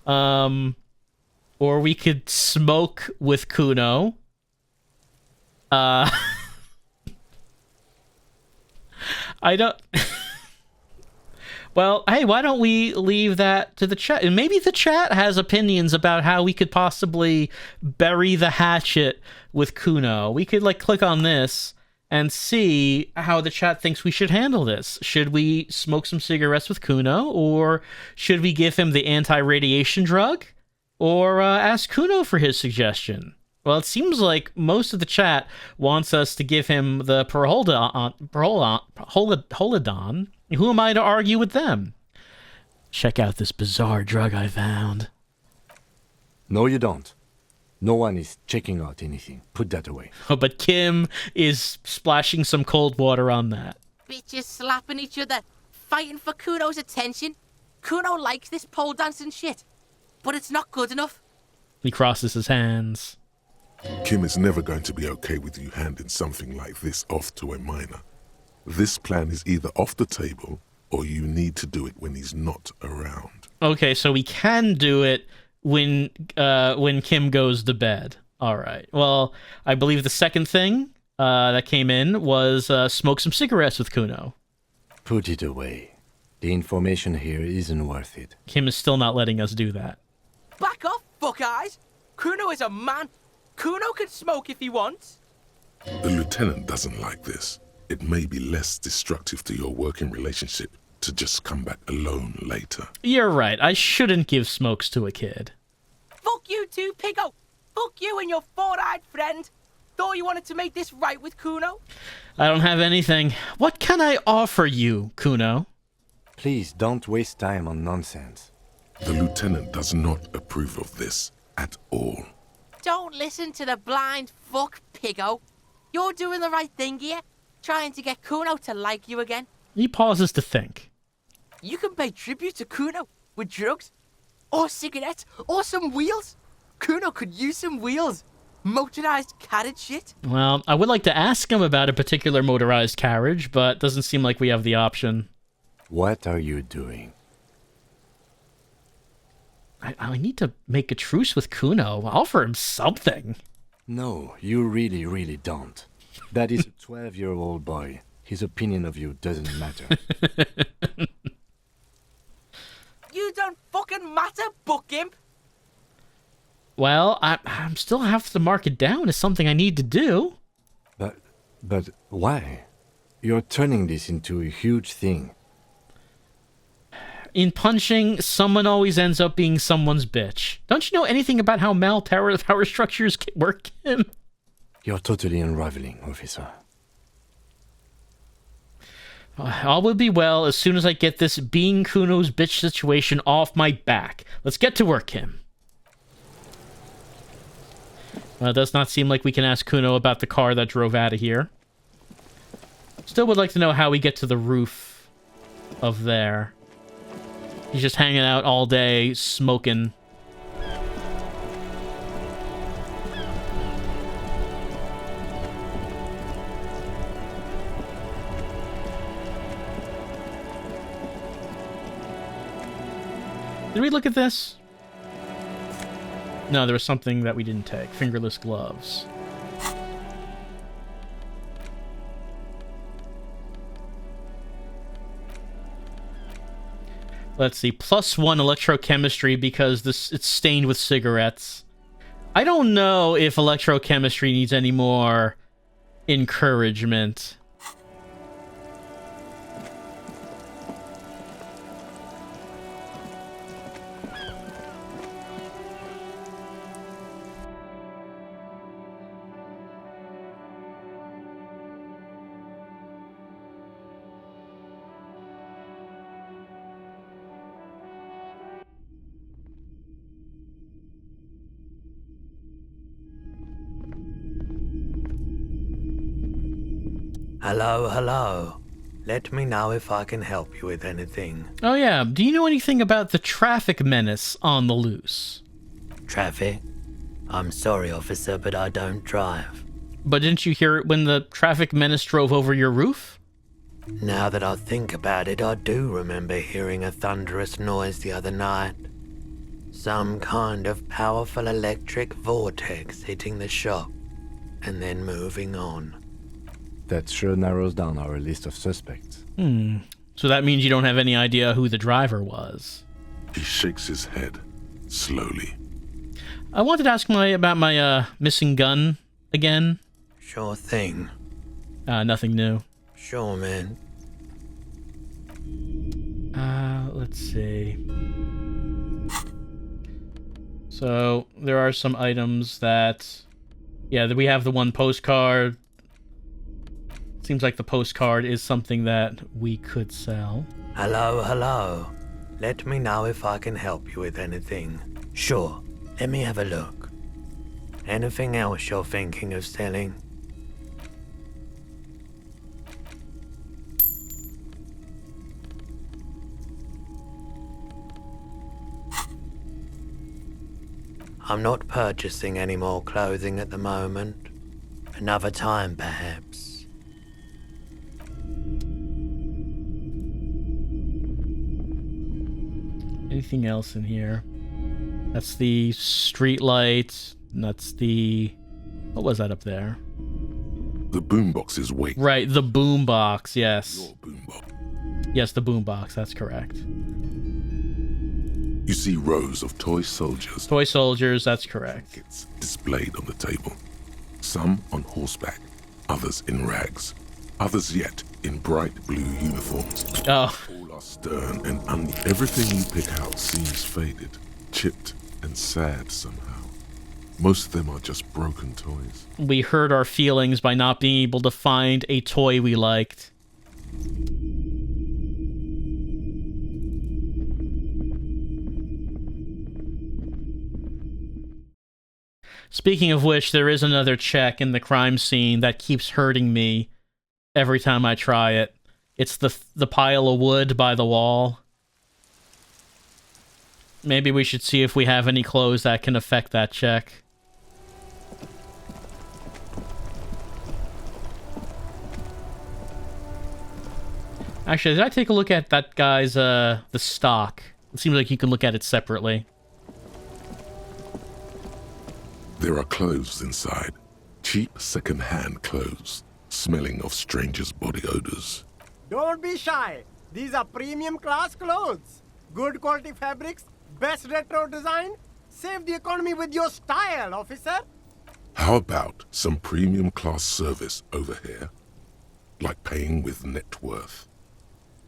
Or we could smoke with Kuno. I don't... Well, hey, why don't we leave that to the chat? And maybe the chat has opinions about how we could possibly bury the hatchet with Kuno. We could, like, click on this and see how the chat thinks we should handle this. Should we smoke some cigarettes with Kuno? Or should we give him the anti-radiation drug? Or ask Kuno for his suggestion? Well, it seems like most of the chat wants us to give him the Perholidon. Who am I to argue with them? Check out this bizarre drug I found. No, you don't. No one is checking out anything. Put that away. Oh, but Kim is splashing some cold water on that. Bitches slapping each other, fighting for Kuno's attention. Kuno likes this pole dancing shit, but it's not good enough. He crosses his hands. Kim is never going to be okay with you handing something like this off to a minor. This plan is either off the table, or you need to do it when he's not around. Okay, so we can do it when Kim goes to bed. All right. Well, I believe the second thing that came in was smoke some cigarettes with Kuno. Put it away. The information here isn't worth it. Kim is still not letting us do that. Back off, fuck eyes. Kuno is a man. Kuno can smoke if he wants. The lieutenant doesn't like this. It may be less destructive to your working relationship to just come back alone later. You're right. I shouldn't give smokes to a kid. Fuck you too, piggo. Fuck you and your four-eyed friend. Thought you wanted to make this right with Kuno? I don't have anything. What can I offer you, Kuno? Please don't waste time on nonsense. The lieutenant does not approve of this at all. Don't listen to the blind fuck, piggo. You're doing the right thing here, trying to get Kuno to like you again. He pauses to think. You can pay tribute to Kuno with drugs, or cigarettes, or some wheels. Kuno could use some wheels. Motorized carriage shit. Well, I would like to ask him about a particular motorized carriage, but doesn't seem like we have the option. What are you doing? I need to make a truce with Kuno. Offer him something. No, you really, really don't. That is a 12-year-old boy. His opinion of you doesn't matter. You don't fucking matter, buckimp. Well, I'm still have to mark it down as something I need to do. But why? You're turning this into a huge thing. In punching, someone always ends up being someone's bitch. Don't you know anything about how power structures work, Kim? You're totally unraveling, officer. All will be well as soon as I get this being Kuno's bitch situation off my back. Let's get to work, Kim. Well, it does not seem like we can ask Kuno about the car that drove out of here. Still would like to know how we get to the roof of there. He's just hanging out all day, smoking. Did we look at this? No, there was something that we didn't take. Fingerless gloves. Let's see. +1 electrochemistry because it's stained with cigarettes. I don't know if electrochemistry needs any more encouragement. Hello. Let me know if I can help you with anything. Oh yeah, do you know anything about the traffic menace on the loose? Traffic? I'm sorry, officer, but I don't drive. But didn't you hear it when the traffic menace drove over your roof? Now that I think about it, I do remember hearing a thunderous noise the other night. Some kind of powerful electric vortex hitting the shop, and then moving on. That sure narrows down our list of suspects. So that means you don't have any idea who the driver was. He shakes his head, slowly. I wanted to ask about my missing gun again. Sure thing. Nothing new. Sure, man. Let's see. So, there are some items that... Yeah, we have the one postcard. Seems like the postcard is something that we could sell. Hello. Let me know if I can help you with anything. Sure, let me have a look. Anything else you're thinking of selling? I'm not purchasing any more clothing at the moment. Another time, perhaps. Anything else in here? That's the street light. That's the... What was that up there? The boombox is wake. Right, the boombox, yes. Your boombox. Yes, the boombox, that's correct. You see rows of toy soldiers. Toy soldiers, that's correct. Displayed on the table. Some on horseback, others in rags, others yet in bright blue uniforms. Oh. All are stern and everything you pick out seems faded, chipped, and sad somehow. Most of them are just broken toys. We hurt our feelings by not being able to find a toy we liked. Speaking of which, there is another check in the crime scene that keeps hurting me every time I try it. It's the pile of wood by the wall. Maybe we should see if we have any clothes that can affect that check. Actually, did I take a look at that guy's, the stock? It seems like you can look at it separately. There are clothes inside. Cheap second-hand clothes, smelling of strangers' body odors. Don't be shy. These are premium class clothes. Good quality fabrics, best retro design. Save the economy with your style, officer. How about some premium class service over here? Like paying with net worth.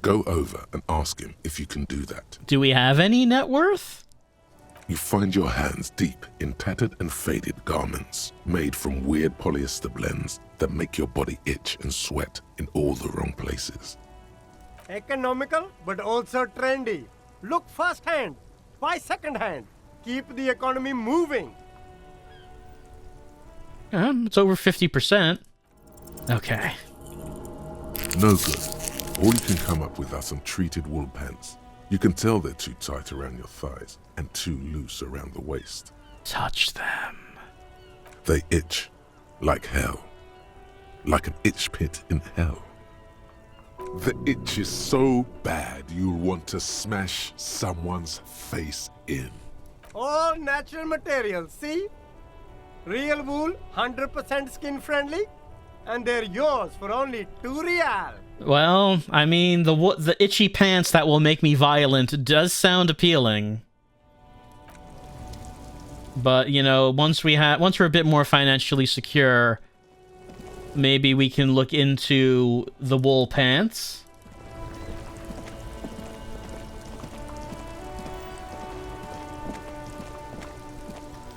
Go over and ask him if you can do that. Do we have any net worth? You find your hands deep in tattered and faded garments made from weird polyester blends that make your body itch and sweat in all the wrong places. Economical, but also trendy. Look first hand, buy second hand. Keep the economy moving. It's over 50%. Okay. No good. All you can come up with are some treated wool pants. You can tell they're too tight around your thighs and too loose around the waist. Touch them. They itch like hell. Like an itch pit in hell. The itch is so bad you'll want to smash someone's face in. All natural materials, see? Real wool, 100% skin friendly, and they're yours for only 2 real. Well, I mean, the itchy pants that will make me violent does sound appealing. But, you know, once we're a bit more financially secure, maybe we can look into the wool pants.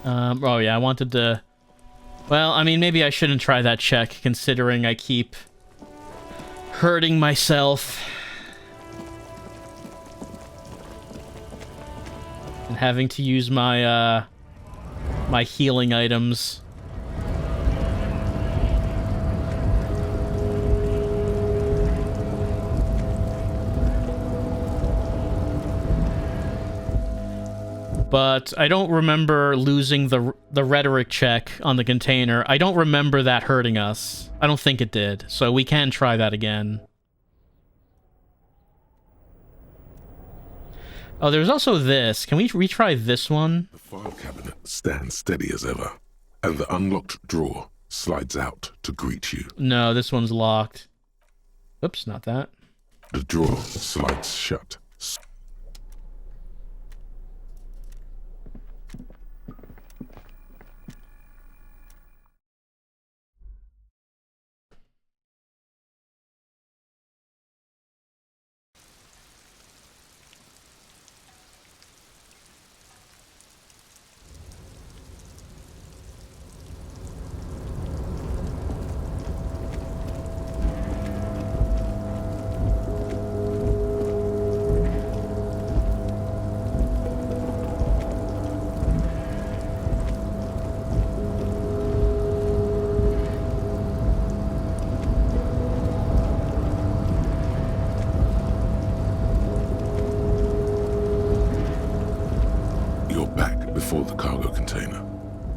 Oh yeah, I wanted to... Well, I mean, maybe I shouldn't try that check, considering I keep hurting myself and having to use my my healing items. But I don't remember losing the rhetoric check on the container. I don't remember that hurting us. I don't think it did, so we can try that again. Oh, there's also this. Can we retry this one? The file cabinet stands steady as ever, and the unlocked drawer slides out to greet you. No, this one's locked. Oops, not that. The drawer slides shut.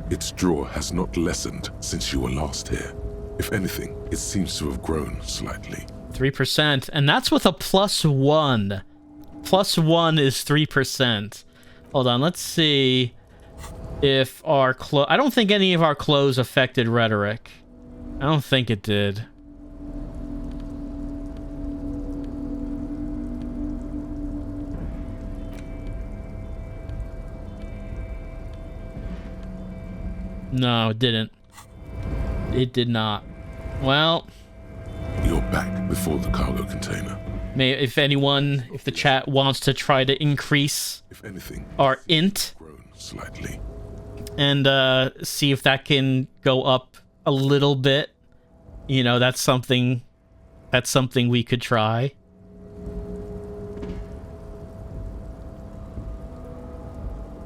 Its drawer has not lessened since you were last here. If anything, it seems to have grown slightly. 3%, and that's with a +1. +1 is 3%. Hold on, let's see if our clothes... I don't think any of our clothes affected rhetoric. I don't think it did. No, it didn't. It did not. Well... You're back before the cargo container. If the chat wants to try to increase if anything, our int, grown slightly. and see if that can go up a little bit. You know, that's something we could try.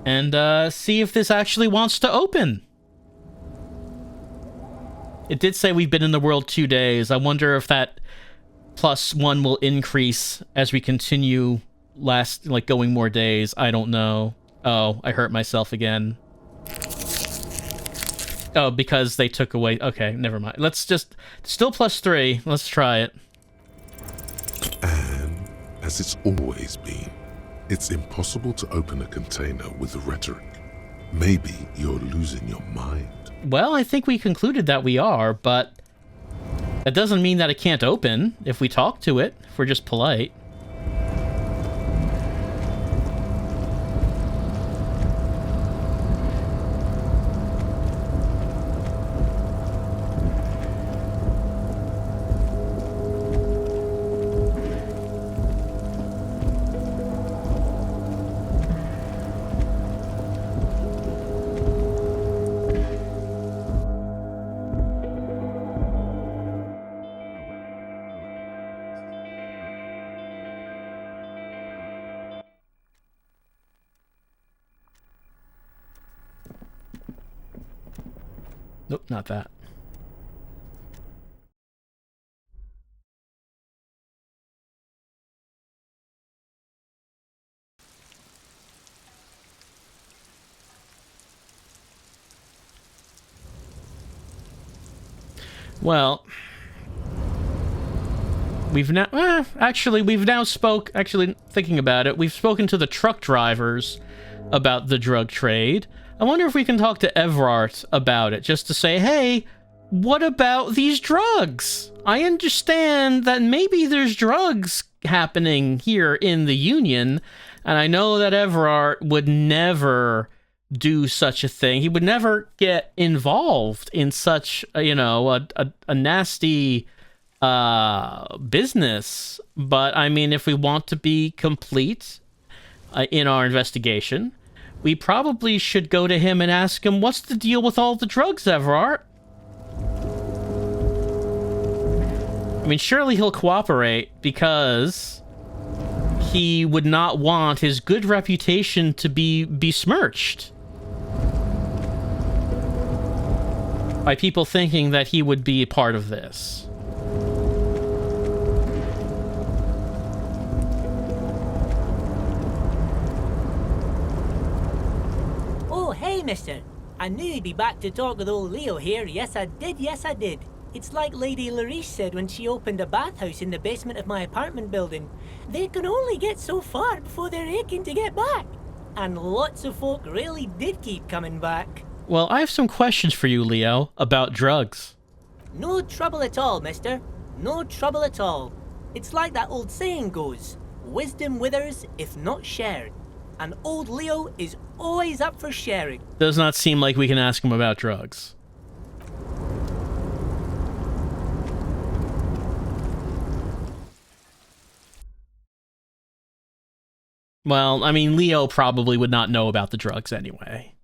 And see if this actually wants to open. It did say we've been in the world 2 days. I wonder if that +1 will increase as we continue going more days. I don't know. Oh, I hurt myself again. Oh, because they took away... Okay, never mind. Let's just... Still +3. Let's try it. And, as it's always been, it's impossible to open a container with the rhetoric. Maybe you're losing your mind. Well, I think we concluded that we are, but... that doesn't mean that it can't open if we talk to it, if we're just polite. Nope, not that. Well, we've now thinking about it, we've spoken to the truck drivers about the drug trade. I wonder if we can talk to Evrart about it, just to say, hey, what about these drugs? I understand that maybe there's drugs happening here in the Union, and I know that Evrart would never do such a thing. He would never get involved in such, a nasty business. But, I mean, if we want to be complete in our investigation, we probably should go to him and ask him, what's the deal with all the drugs, Evrart? I mean, surely he'll cooperate, because he would not want his good reputation to be besmirched by people thinking that he would be a part of this. Oh, hey, mister. I knew you'd be back to talk with old Leo here. Yes, I did. It's like Lady Larice said when she opened a bathhouse in the basement of my apartment building. They can only get so far before they're aching to get back. And lots of folk really did keep coming back. Well, I have some questions for you, Leo, about drugs. No trouble at all, mister. No trouble at all. It's like that old saying goes, wisdom withers if not shared. And old Leo is always up for sharing. Does not seem like we can ask him about drugs. Well, I mean, Leo probably would not know about the drugs anyway.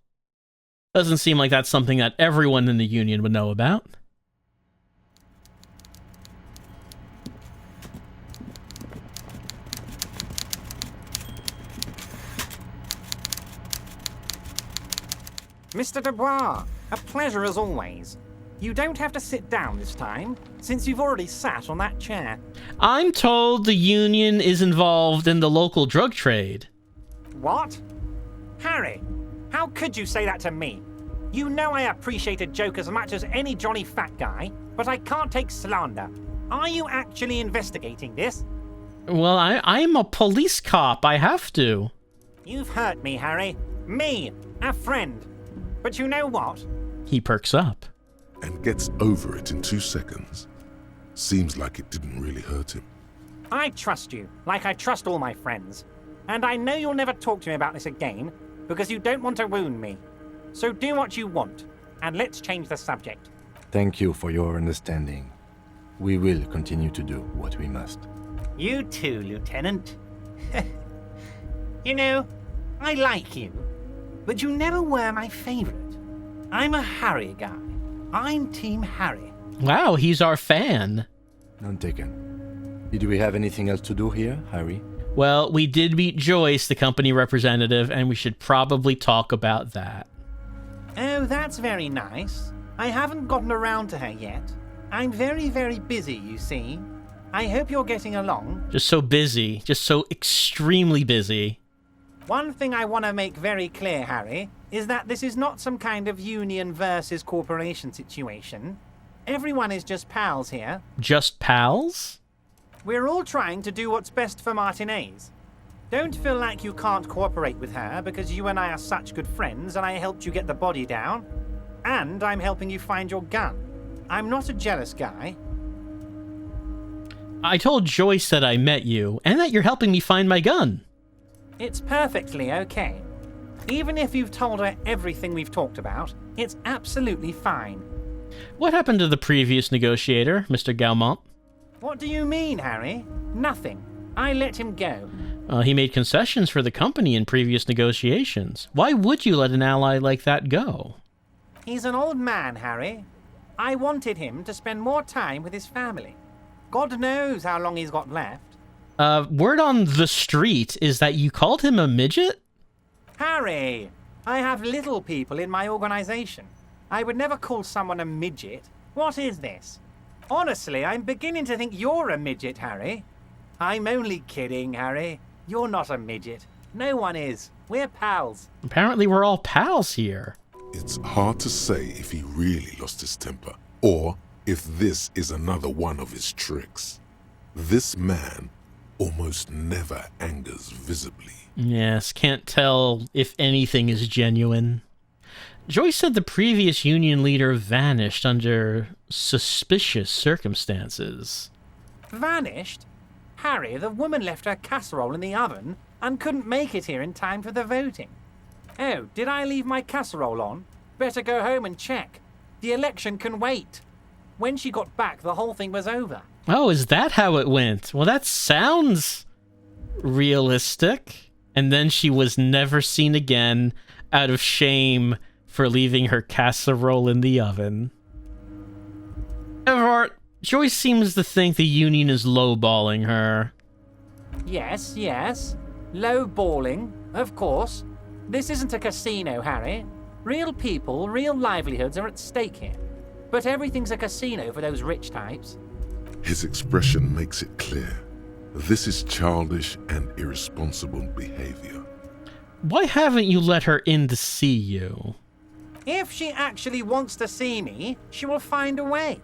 Doesn't seem like that's something that everyone in the Union would know about. Mr. Dubois, a pleasure as always. You don't have to sit down this time, since you've already sat on that chair. I'm told the Union is involved in the local drug trade. What? Harry, how could you say that to me? You know I appreciate a joke as much as any jolly fat guy, but I can't take slander. Are you actually investigating this? Well, I'm a police cop. I have to. You've hurt me, Harry. Me, a friend. But you know what? He perks up. And gets over it in 2 seconds. Seems like it didn't really hurt him. I trust you, like I trust all my friends. And I know you'll never talk to me about this again, because you don't want to wound me. So do what you want, and let's change the subject. Thank you for your understanding. We will continue to do what we must. You too, Lieutenant. You know, I like you, but you never were my favorite. I'm a Harry guy. I'm Team Harry. Wow, he's our fan. None taken. Did we have anything else to do here, Harry? Well, we did meet Joyce, the company representative, and we should probably talk about that. Oh, that's very nice. I haven't gotten around to her yet. I'm very, very busy, you see. I hope you're getting along. Just so busy. Just so extremely busy. One thing I want to make very clear, Harry, is that this is not some kind of union versus corporation situation. Everyone is just pals here. Just pals? We're all trying to do what's best for Martinez. Don't feel like you can't cooperate with her because you and I are such good friends and I helped you get the body down. And I'm helping you find your gun. I'm not a jealous guy. I told Joyce that I met you and that you're helping me find my gun. It's perfectly okay. Even if you've told her everything we've talked about, it's absolutely fine. What happened to the previous negotiator, Mr. Gaumont? What do you mean, Harry? Nothing. I let him go. He made concessions for the company in previous negotiations. Why would you let an ally like that go? He's an old man, Harry. I wanted him to spend more time with his family. God knows how long he's got left. Word on the street is that you called him a midget? Harry, I have little people in my organization. I would never call someone a midget. What is this? Honestly, I'm beginning to think you're a midget, Harry. I'm only kidding, Harry. You're not a midget. No one is. We're pals. Apparently we're all pals here. It's hard to say if he really lost his temper, or if this is another one of his tricks. This man almost never angers visibly. Yes, can't tell if anything is genuine. Joyce said the previous union leader vanished under suspicious circumstances. Vanished? Harry, the woman left her casserole in the oven and couldn't make it here in time for the voting. Oh, did I leave my casserole on? Better go home and check. The election can wait. When she got back, the whole thing was over. Oh, is that how it went? Well, that sounds realistic. And then she was never seen again out of shame for leaving her casserole in the oven. Everard, Joyce seems to think the union is lowballing her. Yes, yes. Lowballing, of course. This isn't a casino, Harry. Real people, real livelihoods are at stake here. But everything's a casino for those rich types. His expression makes it clear. This is childish and irresponsible behavior. Why haven't you let her in to see you? If she actually wants to see me, she will find a way.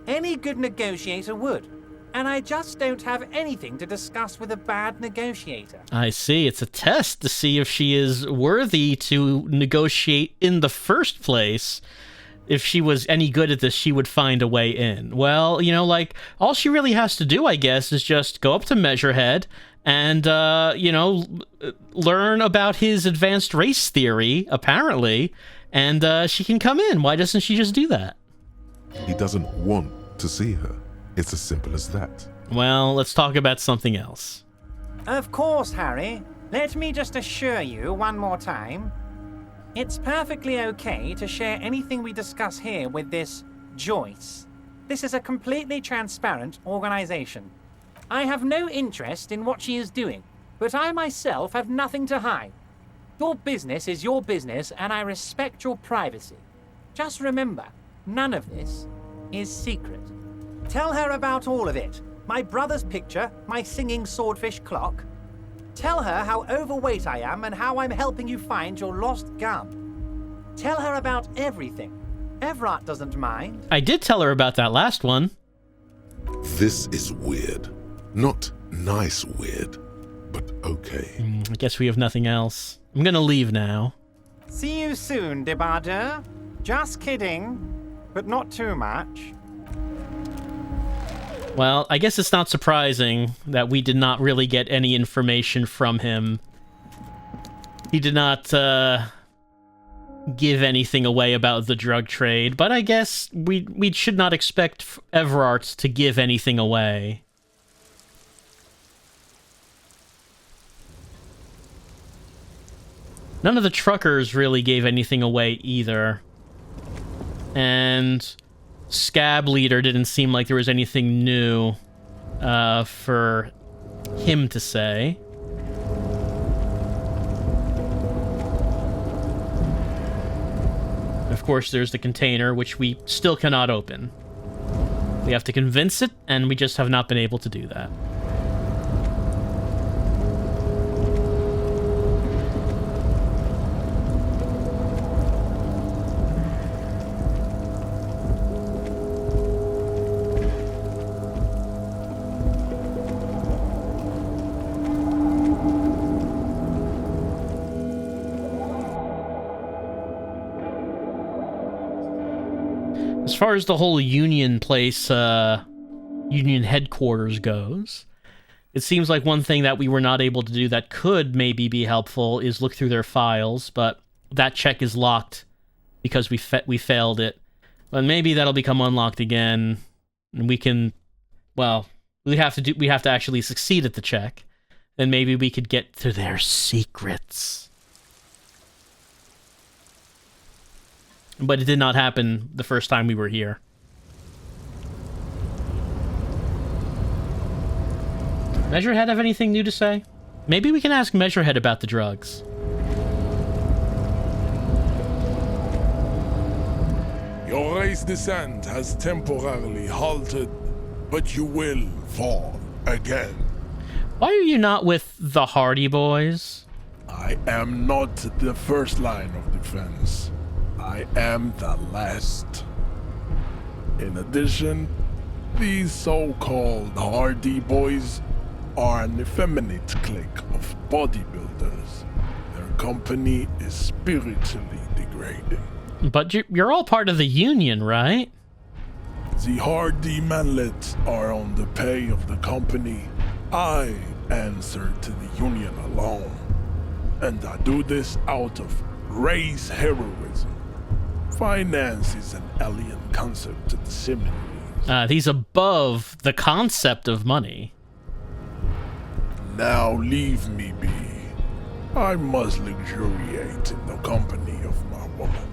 Any good negotiator would. And I just don't have anything to discuss with a bad negotiator. I see. It's a test to see if she is worthy to negotiate in the first place. If she was any good at this, she would find a way in. Well, you know, like, all she really has to do, I guess, is just go up to Measurehead and, you know, learn about his advanced race theory, apparently, and she can come in. Why doesn't she just do that? He doesn't want to see her. It's as simple as that. Well, let's talk about something else. Of course, Harry. Let me just assure you one more time. It's perfectly okay to share anything we discuss here with this Joyce. This is a completely transparent organization. I have no interest in what she is doing, but I myself have nothing to hide. Your business is your business, and I respect your privacy. Just remember, none of this is secret. Tell her about all of it. My brother's picture, my singing swordfish clock. Tell her how overweight I am and how I'm helping you find your lost gun. Tell her about everything. Everard doesn't mind. I did tell her about that last one. This is weird. Not nice weird, but okay. I guess we have nothing else. I'm gonna leave now. See you soon, Debardeur. Just kidding, but not too much. Well, I guess it's not surprising that we did not really get any information from him. He did not give anything away about the drug trade, but I guess we should not expect Everard to give anything away. None of the truckers really gave anything away either. And Scab Leader didn't seem like there was anything new for him to say. Of course, there's the container, which we still cannot open. We have to convince it, and we just have not been able to do that. As far as the whole Union place, Union headquarters goes, it seems like one thing that we were not able to do that could maybe be helpful is look through their files, but that check is locked because we failed it. But maybe that'll become unlocked again, and we can, well, we have to actually succeed at the check, then maybe we could get to their secrets. But it did not happen the first time we were here. Measurehead have anything new to say? Maybe we can ask Measurehead about the drugs. Your race descent has temporarily halted, but you will fall again. Why are you not with the Hardy Boys? I am not the first line of defense. I am the last. In addition, these so-called Hardy Boys are an effeminate clique of bodybuilders. Their company is spiritually degrading. But you're all part of the Union, right? The Hardy manlets are on the pay of the company. I answer to the Union alone. And I do this out of race heroism. Finance is an alien concept to the seminaries. He's above the concept of money. Now leave me be. I must luxuriate in the company of my woman.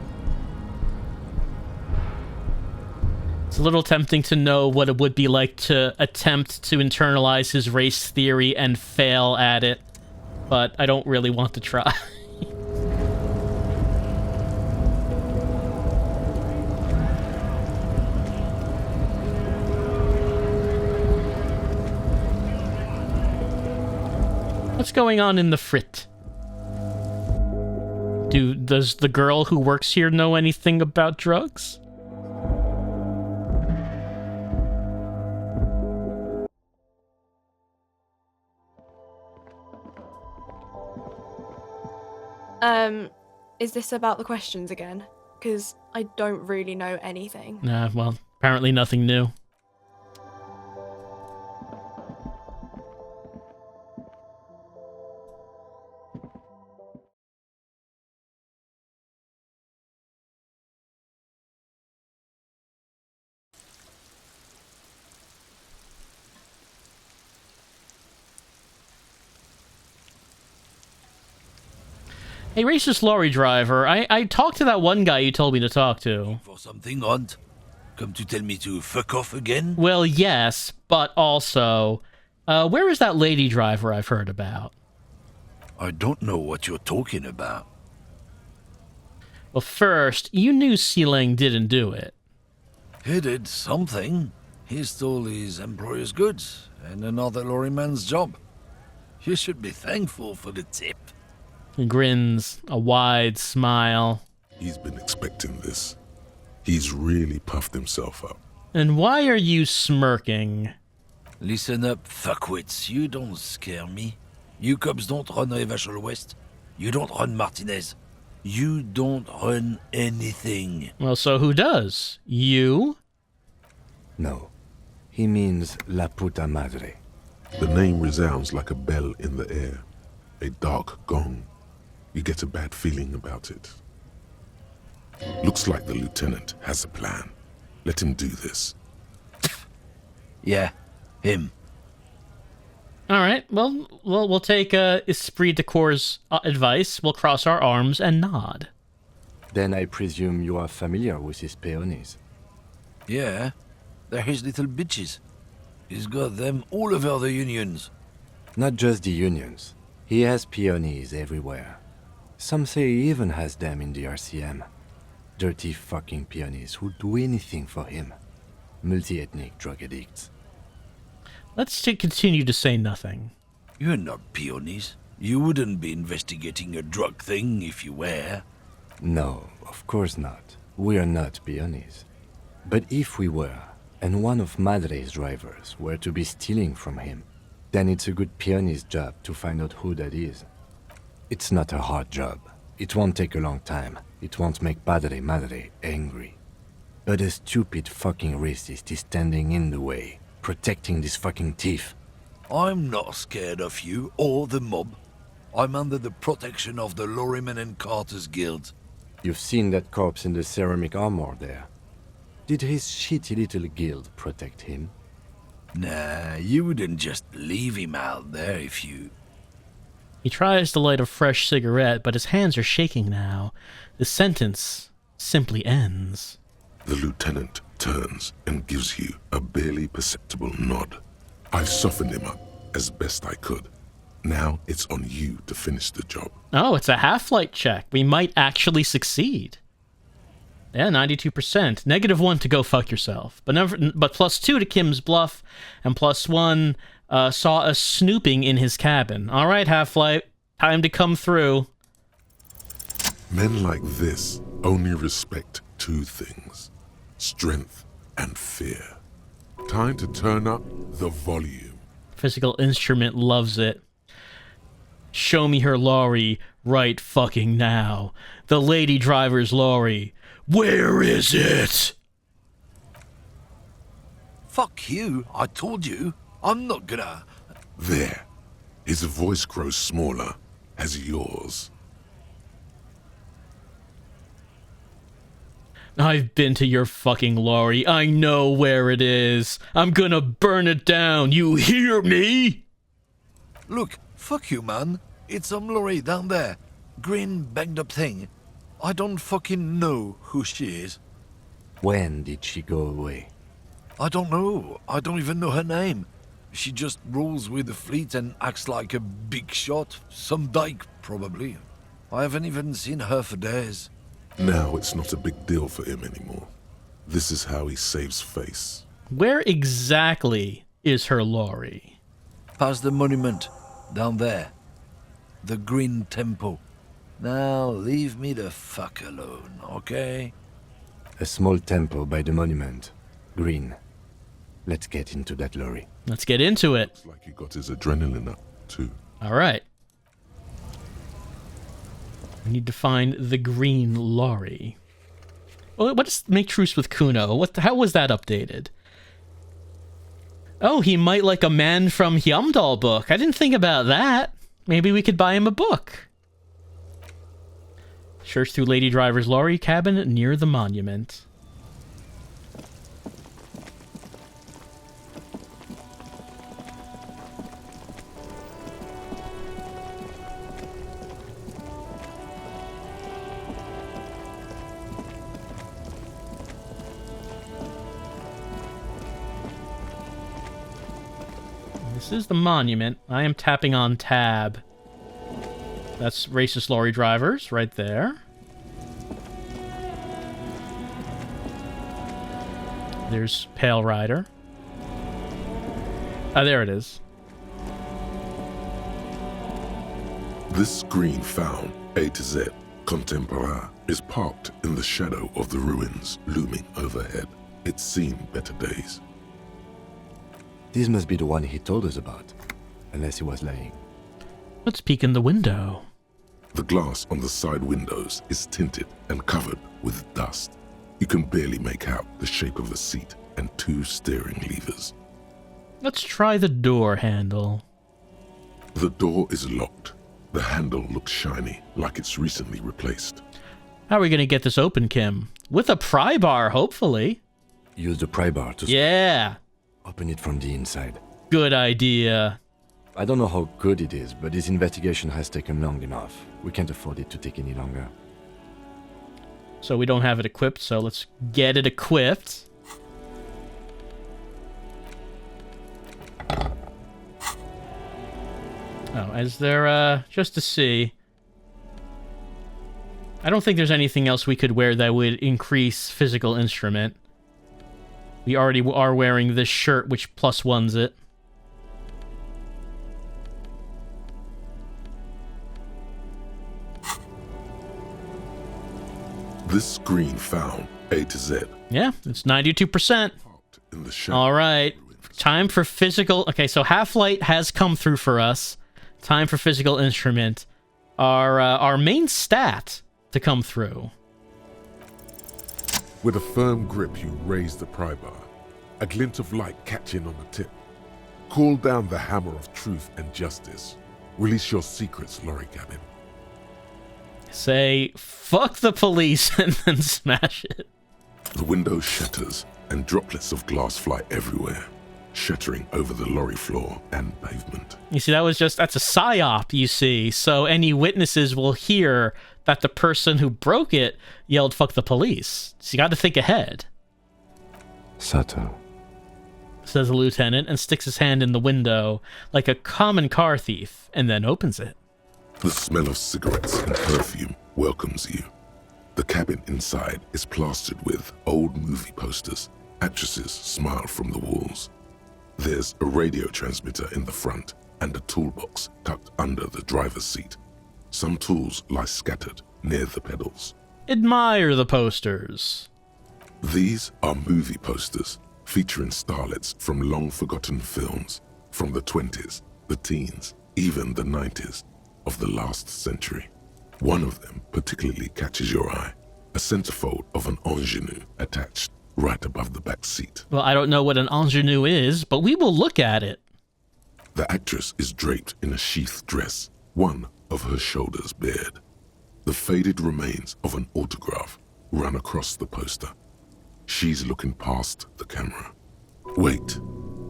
It's a little tempting to know what it would be like to attempt to internalize his race theory and fail at it, but I don't really want to try. What's going on in the Frit? Does the girl who works here know anything about drugs? Is this about the questions again? Because I don't really know anything. Nah, well, apparently nothing new. Hey, racist lorry driver, I talked to that one guy you told me to talk to. For something odd? Come to tell me to fuck off again? Well, yes, but also, where is that lady driver I've heard about? I don't know what you're talking about. Well, first, you knew Sealing didn't do it. He did something. He stole his employer's goods and another lorryman's job. You should be thankful for the tip. He grins, a wide smile. He's been expecting this. He's really puffed himself up. And why are you smirking? Listen up, fuckwits. You don't scare me. You cops don't run Revachol West. You don't run Martinez. You don't run anything. Well, so who does? You? No. He means La Puta Madre. The name resounds like a bell in the air. A dark gong. You get a bad feeling about it. Looks like the lieutenant has a plan. Let him do this. Yeah, him. All right, well, we'll take Esprit de Corps' advice. We'll cross our arms and nod. Then I presume you are familiar with his peonies. Yeah, they're his little bitches. He's got them all over the unions. Not just the unions. He has peonies everywhere. Some say he even has them in the RCM. Dirty fucking peonies who'd do anything for him. Multi-ethnic drug addicts. Let's continue to say nothing. You're not peonies. You wouldn't be investigating a drug thing if you were. No, of course not. We are not peonies. But if we were, and one of Madre's drivers were to be stealing from him, then it's a good peony's job to find out who that is. It's not a hard job. It won't take a long time. It won't make Madre angry. But a stupid fucking racist is standing in the way, protecting this fucking thief. I'm not scared of you or the mob. I'm under the protection of the Lorrymen and Carters Guild. You've seen that corpse in the ceramic armor there. Did his shitty little guild protect him? Nah, you wouldn't just leave him out there if you... He tries to light a fresh cigarette, but his hands are shaking now. The sentence simply ends. The lieutenant turns and gives you a barely perceptible nod. I've softened him up as best I could. Now it's on you to finish the job. Oh, it's a half-light check. We might actually succeed. Yeah, 92%. -1 to go fuck yourself. But +2 to Kim's bluff, and +1 saw us snooping in his cabin. All right, Half-Light, time to come through. Men like this only respect two things: strength and fear. Time to turn up the volume. Physical Instrument loves it. Show me her lorry right fucking now. The lady driver's lorry. Where is it? Fuck you, I told you. I'm not gonna... There. His voice grows smaller as yours. I've been to your fucking lorry. I know where it is. I'm gonna burn it down. You hear me? Look, fuck you, man. It's some lorry down there. Green, banged up thing. I don't fucking know who she is. When did she go away? I don't know. I don't even know her name. She just rolls with the fleet and acts like a big shot. Some dyke, probably. I haven't even seen her for days. Now it's not a big deal for him anymore. This is how he saves face. Where exactly is her lorry? Past the monument. Down there. The Green Temple. Now leave me the fuck alone, okay? A small temple by the monument. Green. Let's get into that lorry. Let's get into it. Looks like he got his adrenaline up, too. All right. We need to find the green lorry. Well, what is Make Truce with Kuno? How was that updated? Oh, he might like a Man from Hyamdal book. I didn't think about that. Maybe we could buy him a book. Search through Lady Driver's lorry cabin near the monument. This is the monument. I am tapping on tab. That's racist lorry drivers right there. There's Pale Rider. Ah, there it is. This screen found A to Z, Contemporain, is parked in the shadow of the ruins looming overhead. It's seen better days. This must be the one he told us about, unless he was lying. Let's peek in the window. The glass on the side windows is tinted and covered with dust. You can barely make out the shape of the seat and two steering levers. Let's try the door handle. The door is locked. The handle looks shiny, like it's recently replaced. How are we going to get this open, Kim? With a pry bar, hopefully. Use the pry bar to... Yeah. Open it from the inside. Good idea. I don't know how good it is, but this investigation has taken long enough. We can't afford it to take any longer. So we don't have it equipped, so let's get it equipped. Oh, is there, just to see... I don't think there's anything else we could wear that would increase physical instrument. We already are wearing this shirt, which +1s it. This screen found A to Z. Yeah, it's 92%. All right, time for physical... Okay, so Half-Light has come through for us. Time for physical instrument. Our main stat to come through. With a firm grip, you raise the pry bar, a glint of light catching on the tip. Call down the hammer of truth and justice. Release your secrets, lorry cabin. Say, fuck the police, and then smash it. The window shatters, and droplets of glass fly everywhere, shattering over the lorry floor and pavement. You see, that's a psyop, you see. So any witnesses will hear that the person who broke it yelled, fuck the police. So you got to think ahead. Sato, says the lieutenant, and sticks his hand in the window like a common car thief, and then opens it. The smell of cigarettes and perfume welcomes you. The cabin inside is plastered with old movie posters. Actresses smile from the walls. There's a radio transmitter in the front and a toolbox tucked under the driver's seat. Some tools lie scattered near the pedals. Admire the posters. These are movie posters featuring starlets from long-forgotten films from the 20s, the teens, even the 90s of the last century. One of them particularly catches your eye, a centerfold of an ingenue attached right above the back seat. Well, I don't know what an ingenue is, but we will look at it. The actress is draped in a sheath dress, one of her shoulders bared. The faded remains of an autograph run across the poster. She's looking past the camera. Wait,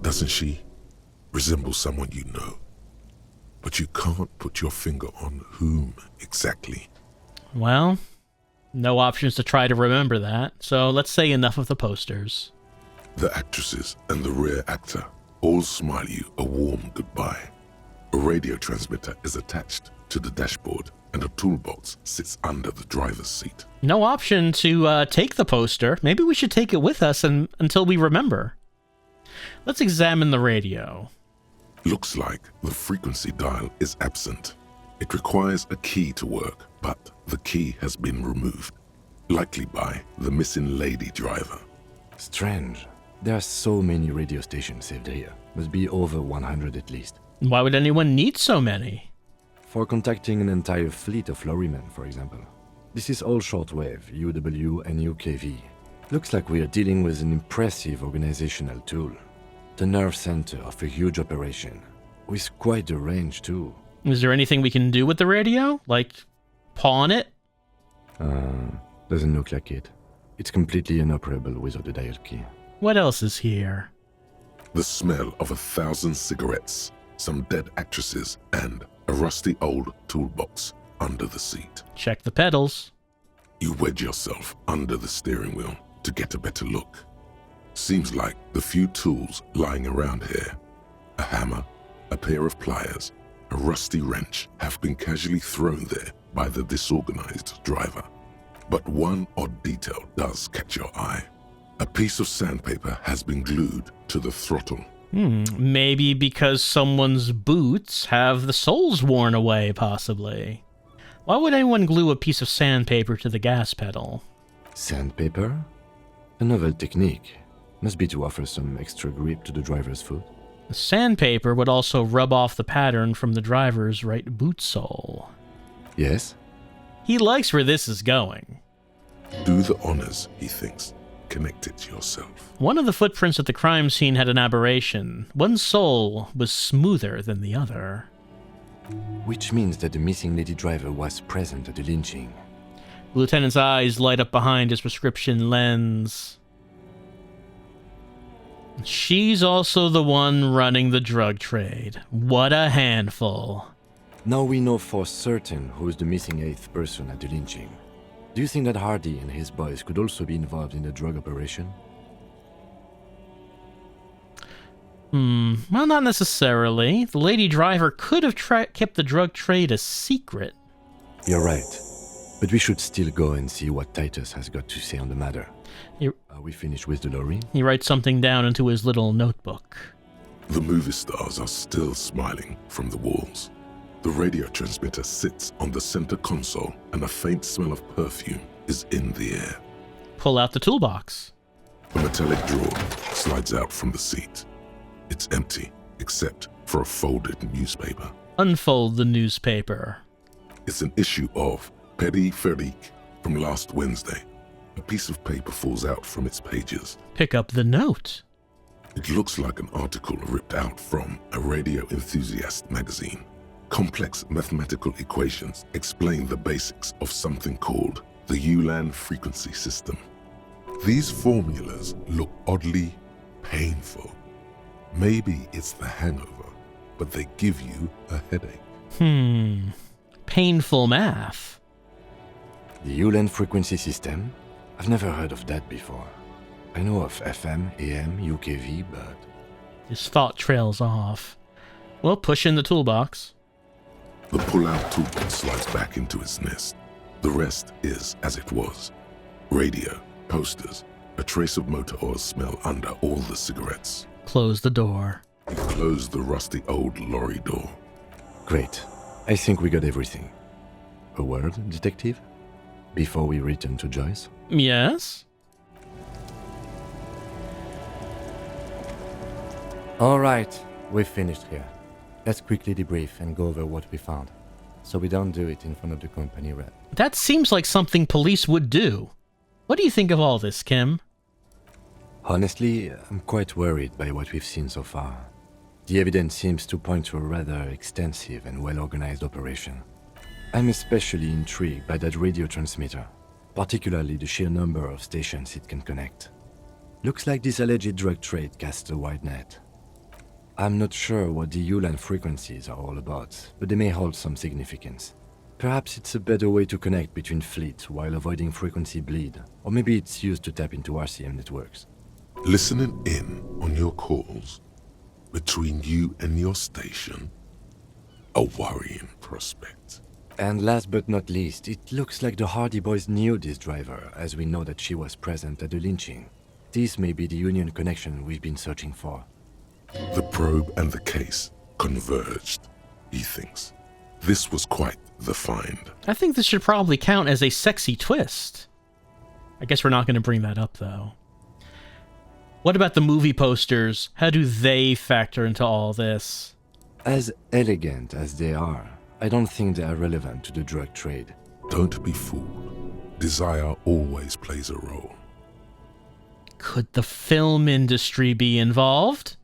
doesn't she resemble someone you know? But you can't put your finger on whom exactly. Well, no options to try to remember that, so let's say enough of the posters. The actresses and the rear actor all smile you a warm goodbye. A radio transmitter is attached to the dashboard, and a toolbox sits under the driver's seat. No option to take the poster. Maybe we should take it with us until we remember. Let's examine the radio. Looks like the frequency dial is absent. It requires a key to work, but the key has been removed, likely by the missing lady driver. Strange. There are so many radio stations saved here. Must be over 100 at least. Why would anyone need so many? For contacting an entire fleet of lorrymen, for example. This is all shortwave, UW and UKV. Looks like we are dealing with an impressive organizational tool. The nerve center of a huge operation, with quite a range too. Is there anything we can do with the radio? Like, pawn it? Doesn't look like it. It's completely inoperable without a dial key. What else is here? The smell of 1,000 cigarettes, some dead actresses, and a rusty old toolbox under the seat. Check the pedals. You wedge yourself under the steering wheel to get a better look. Seems like the few tools lying around here, a hammer, a pair of pliers, a rusty wrench, have been casually thrown there by the disorganized driver. But one odd detail does catch your eye. A piece of sandpaper has been glued to the throttle. Maybe because someone's boots have the soles worn away, possibly. Why would anyone glue a piece of sandpaper to the gas pedal? Sandpaper? A novel technique. Must be to offer some extra grip to the driver's foot. The sandpaper would also rub off the pattern from the driver's right boot sole. Yes? He likes where this is going. Do the honors, he thinks. Connect it yourself. One of the footprints at the crime scene had an aberration. One sole was smoother than the other. Which means that the missing lady driver was present at the lynching. The lieutenant's eyes light up behind his prescription lens. She's also the one running the drug trade. What a handful. Now we know for certain who's the missing 8th person at the lynching. Do you think that Hardy and his boys could also be involved in the drug operation? Well, not necessarily. The lady driver could have kept the drug trade a secret. You're right. But we should still go and see what Titus has got to say on the matter. Are we finished with the lorry? He writes something down into his little notebook. The movie stars are still smiling from the walls. The radio transmitter sits on the center console and a faint smell of perfume is in the air. Pull out the toolbox. A metallic drawer slides out from the seat. It's empty, except for a folded newspaper. Unfold the newspaper. It's an issue of Périphérique from last Wednesday. A piece of paper falls out from its pages. Pick up the note. It looks like an article ripped out from a radio enthusiast magazine. Complex mathematical equations explain the basics of something called the Ulan frequency system. These formulas look oddly painful. Maybe it's the hangover, but they give you a headache. Painful math. The Ulan frequency system? I've never heard of that before. I know of FM, AM, UKV, but... His thought trails off. Well, push in the toolbox. The pull-out toolbox slides back into its nest. The rest is as it was. Radio, posters, a trace of motor oil smell under all the cigarettes. Close the door. You close the rusty old lorry door. Great. I think we got everything. A word, detective? Before we return to Joyce? Yes? All right, we've finished here. Let's quickly debrief and go over what we found, so we don't do it in front of the company rep. That seems like something police would do. What do you think of all this, Kim? Honestly, I'm quite worried by what we've seen so far. The evidence seems to point to a rather extensive and well-organized operation. I'm especially intrigued by that radio transmitter, particularly the sheer number of stations it can connect. Looks like this alleged drug trade casts a wide net. I'm not sure what the Ulan frequencies are all about, but they may hold some significance. Perhaps it's a better way to connect between fleets while avoiding frequency bleed, or maybe it's used to tap into RCM networks. Listening in on your calls between you and your station, a worrying prospect. And last but not least, it looks like the Hardy boys knew this driver, as we know that she was present at the lynching. This may be the Union connection we've been searching for. The probe and the case converged, he thinks. This was quite the find. I think this should probably count as a sexy twist. I guess we're not going to bring that up, though. What about the movie posters? How do they factor into all this? As elegant as they are, I don't think they are relevant to the drug trade. Don't be fooled. Desire always plays a role. Could the film industry be involved?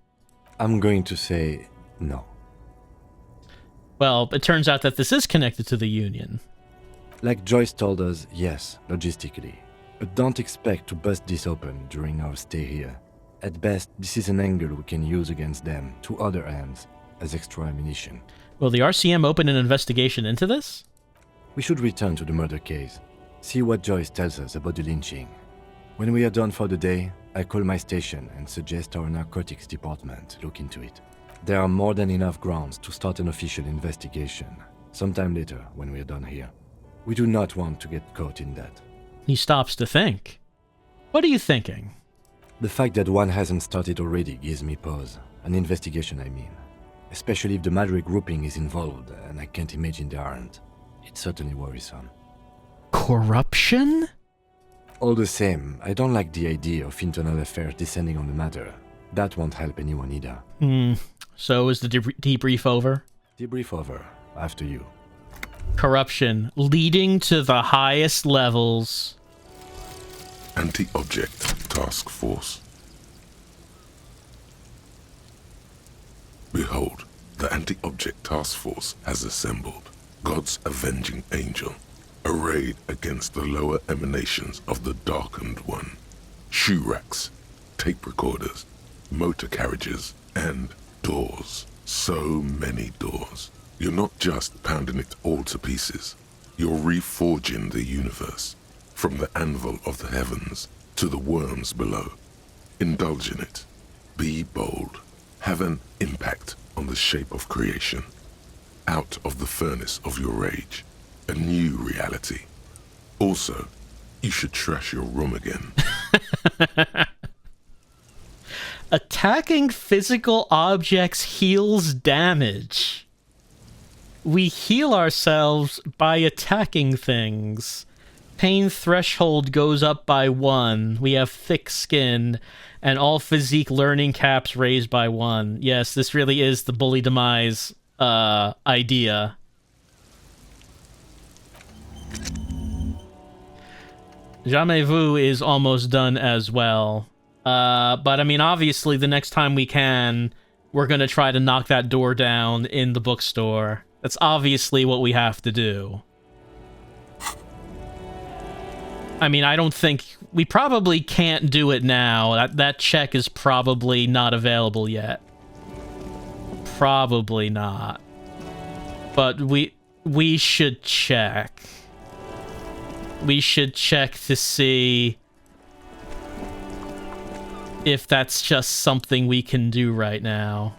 I'm going to say no. Well, it turns out that this is connected to the Union. Like Joyce told us, yes, logistically. But don't expect to bust this open during our stay here. At best, this is an angle we can use against them, to other ends, as extra ammunition. Will the RCM open an investigation into this? We should return to the murder case. See what Joyce tells us about the lynching. When we are done for the day, I call my station and suggest our narcotics department look into it. There are more than enough grounds to start an official investigation, sometime later when we are done here. We do not want to get caught in that. He stops to think. What are you thinking? The fact that one hasn't started already gives me pause. An investigation, I mean. Especially if the Madrid grouping is involved, and I can't imagine they aren't. It's certainly worrisome. Corruption? All the same, I don't like the idea of internal affairs descending on the matter. That won't help anyone either. So is the debrief over? Debrief over. After you. Corruption leading to the highest levels. Anti-Object Task Force. Behold, the Anti-Object Task Force has assembled. God's avenging angel, arrayed against the lower emanations of the Darkened One. Shoe racks, tape recorders, motor carriages, and doors. So many doors. You're not just pounding it all to pieces. You're reforging the universe. from the anvil of the heavens to the worms below. Indulge in it. Be bold. Have an impact on the shape of creation. Out of the furnace of your rage. A new reality. Also, you should trash your room again. Attacking physical objects heals damage. We heal ourselves by attacking things. Pain threshold goes up by 1. We have thick skin. And all physique learning caps raised by 1. Yes, this really is the bully demise idea. Jamais vu is almost done as well. But I mean, obviously, the next time we can, we're going to try to knock that door down in the bookstore. That's obviously what we have to do. I mean, I don't think... We probably can't do it now. That check is probably not available yet. Probably not. But we should check. We should check to see if that's just something we can do right now.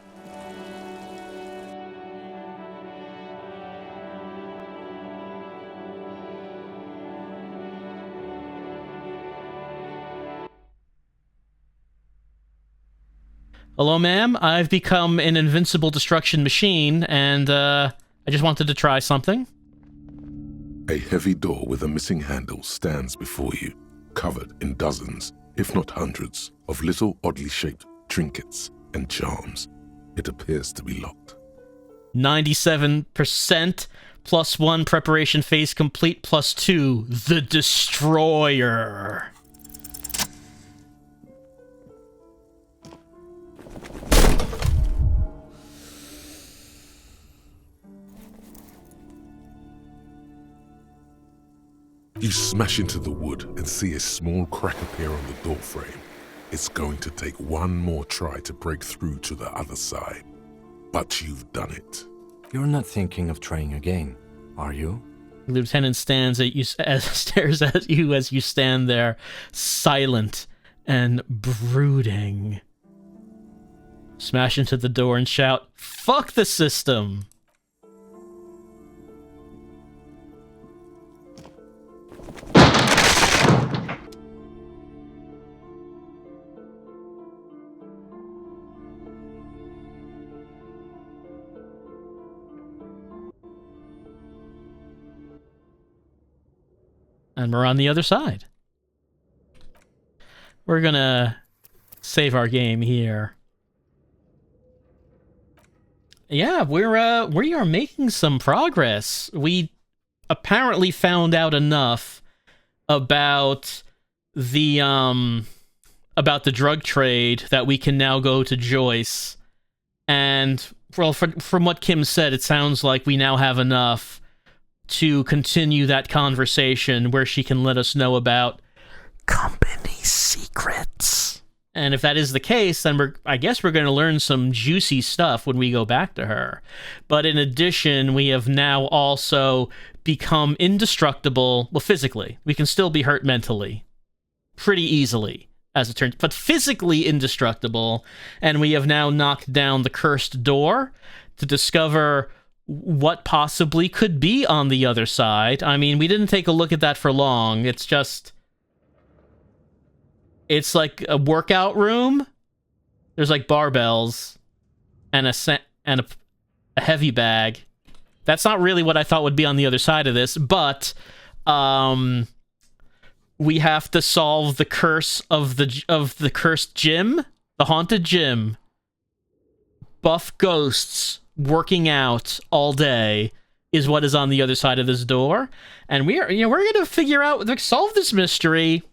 Hello, ma'am. I've become an invincible destruction machine, and I just wanted to try something. A heavy door with a missing handle stands before you, covered in dozens, if not hundreds, of little oddly shaped trinkets and charms. It appears to be locked. 97%, +1 preparation phase complete, +2, the Destroyer. You smash into the wood and see a small crack appear on the door frame. It's going to take one more try to break through to the other side. But you've done it. You're not thinking of trying again, are you? Lieutenant stares at you as you stand there, silent and brooding. Smash into the door and shout, "Fuck the system!" And we're on the other side. We're gonna save our game here. Yeah, we are making some progress. We apparently found out enough about the drug trade that we can now go to Joyce. And well, from what Kim said, it sounds like we now have enough to continue that conversation where she can let us know about company secrets. And if that is the case, then I guess we're going to learn some juicy stuff when we go back to her. But in addition, we have now also become indestructible. Well, physically. We can still be hurt mentally. Pretty easily, as it turns. But physically indestructible. And we have now knocked down the cursed door to discover what possibly could be on the other side. I mean, we didn't take a look at that for long. It's just... It's like a workout room. There's like barbells and a heavy bag. That's not really what I thought would be on the other side of this, but we have to solve the curse of the cursed gym, the haunted gym. Buff ghosts working out all day is what is on the other side of this door, and we're going to solve this mystery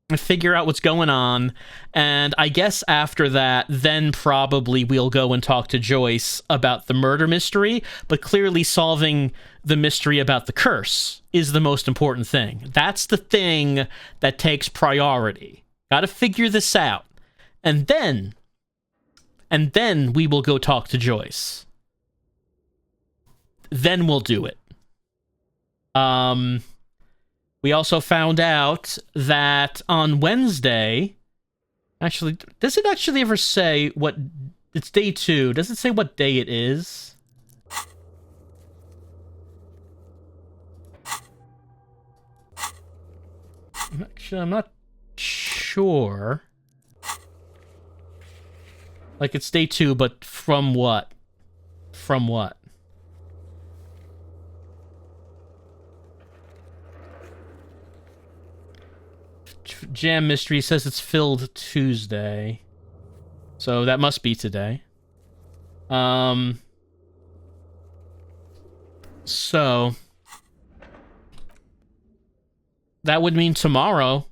and figure out what's going on. And I guess after that, then probably we'll go and talk to Joyce about the murder mystery, but clearly solving the mystery about the curse is the most important thing. That's the thing that takes priority. Gotta figure this out. And then we will go talk to Joyce. Then we'll do it. We also found out that on Wednesday... Actually, does it actually ever say what... It's day 2. Does it say what day it is? Actually, I'm not sure. Like, it's day 2, but from what? From what? Jam Mystery says it's filled Tuesday. So that must be today. So that would mean tomorrow.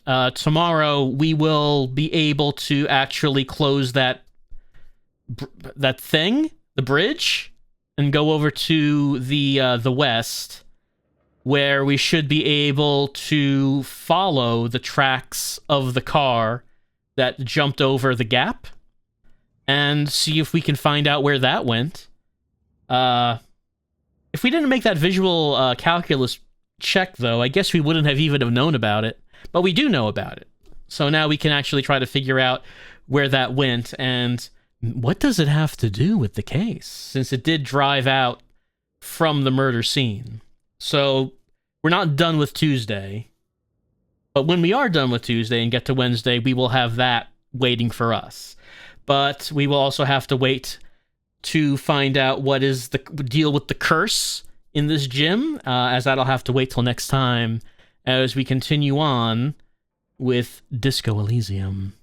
Tomorrow we will be able to actually close that thing, the bridge, and go over to the west, where we should be able to follow the tracks of the car that jumped over the gap and see if we can find out where that went. If we didn't make that visual calculus check, though, I guess we wouldn't have even have known about it. But we do know about it. So now we can actually try to figure out where that went and what does it have to do with the case, since it did drive out from the murder scene. So we're not done with Tuesday. But when we are done with Tuesday and get to Wednesday, we will have that waiting for us. But we will also have to wait to find out what is the deal with the curse in this gym, as that'll have to wait till next time as we continue on with Disco Elysium.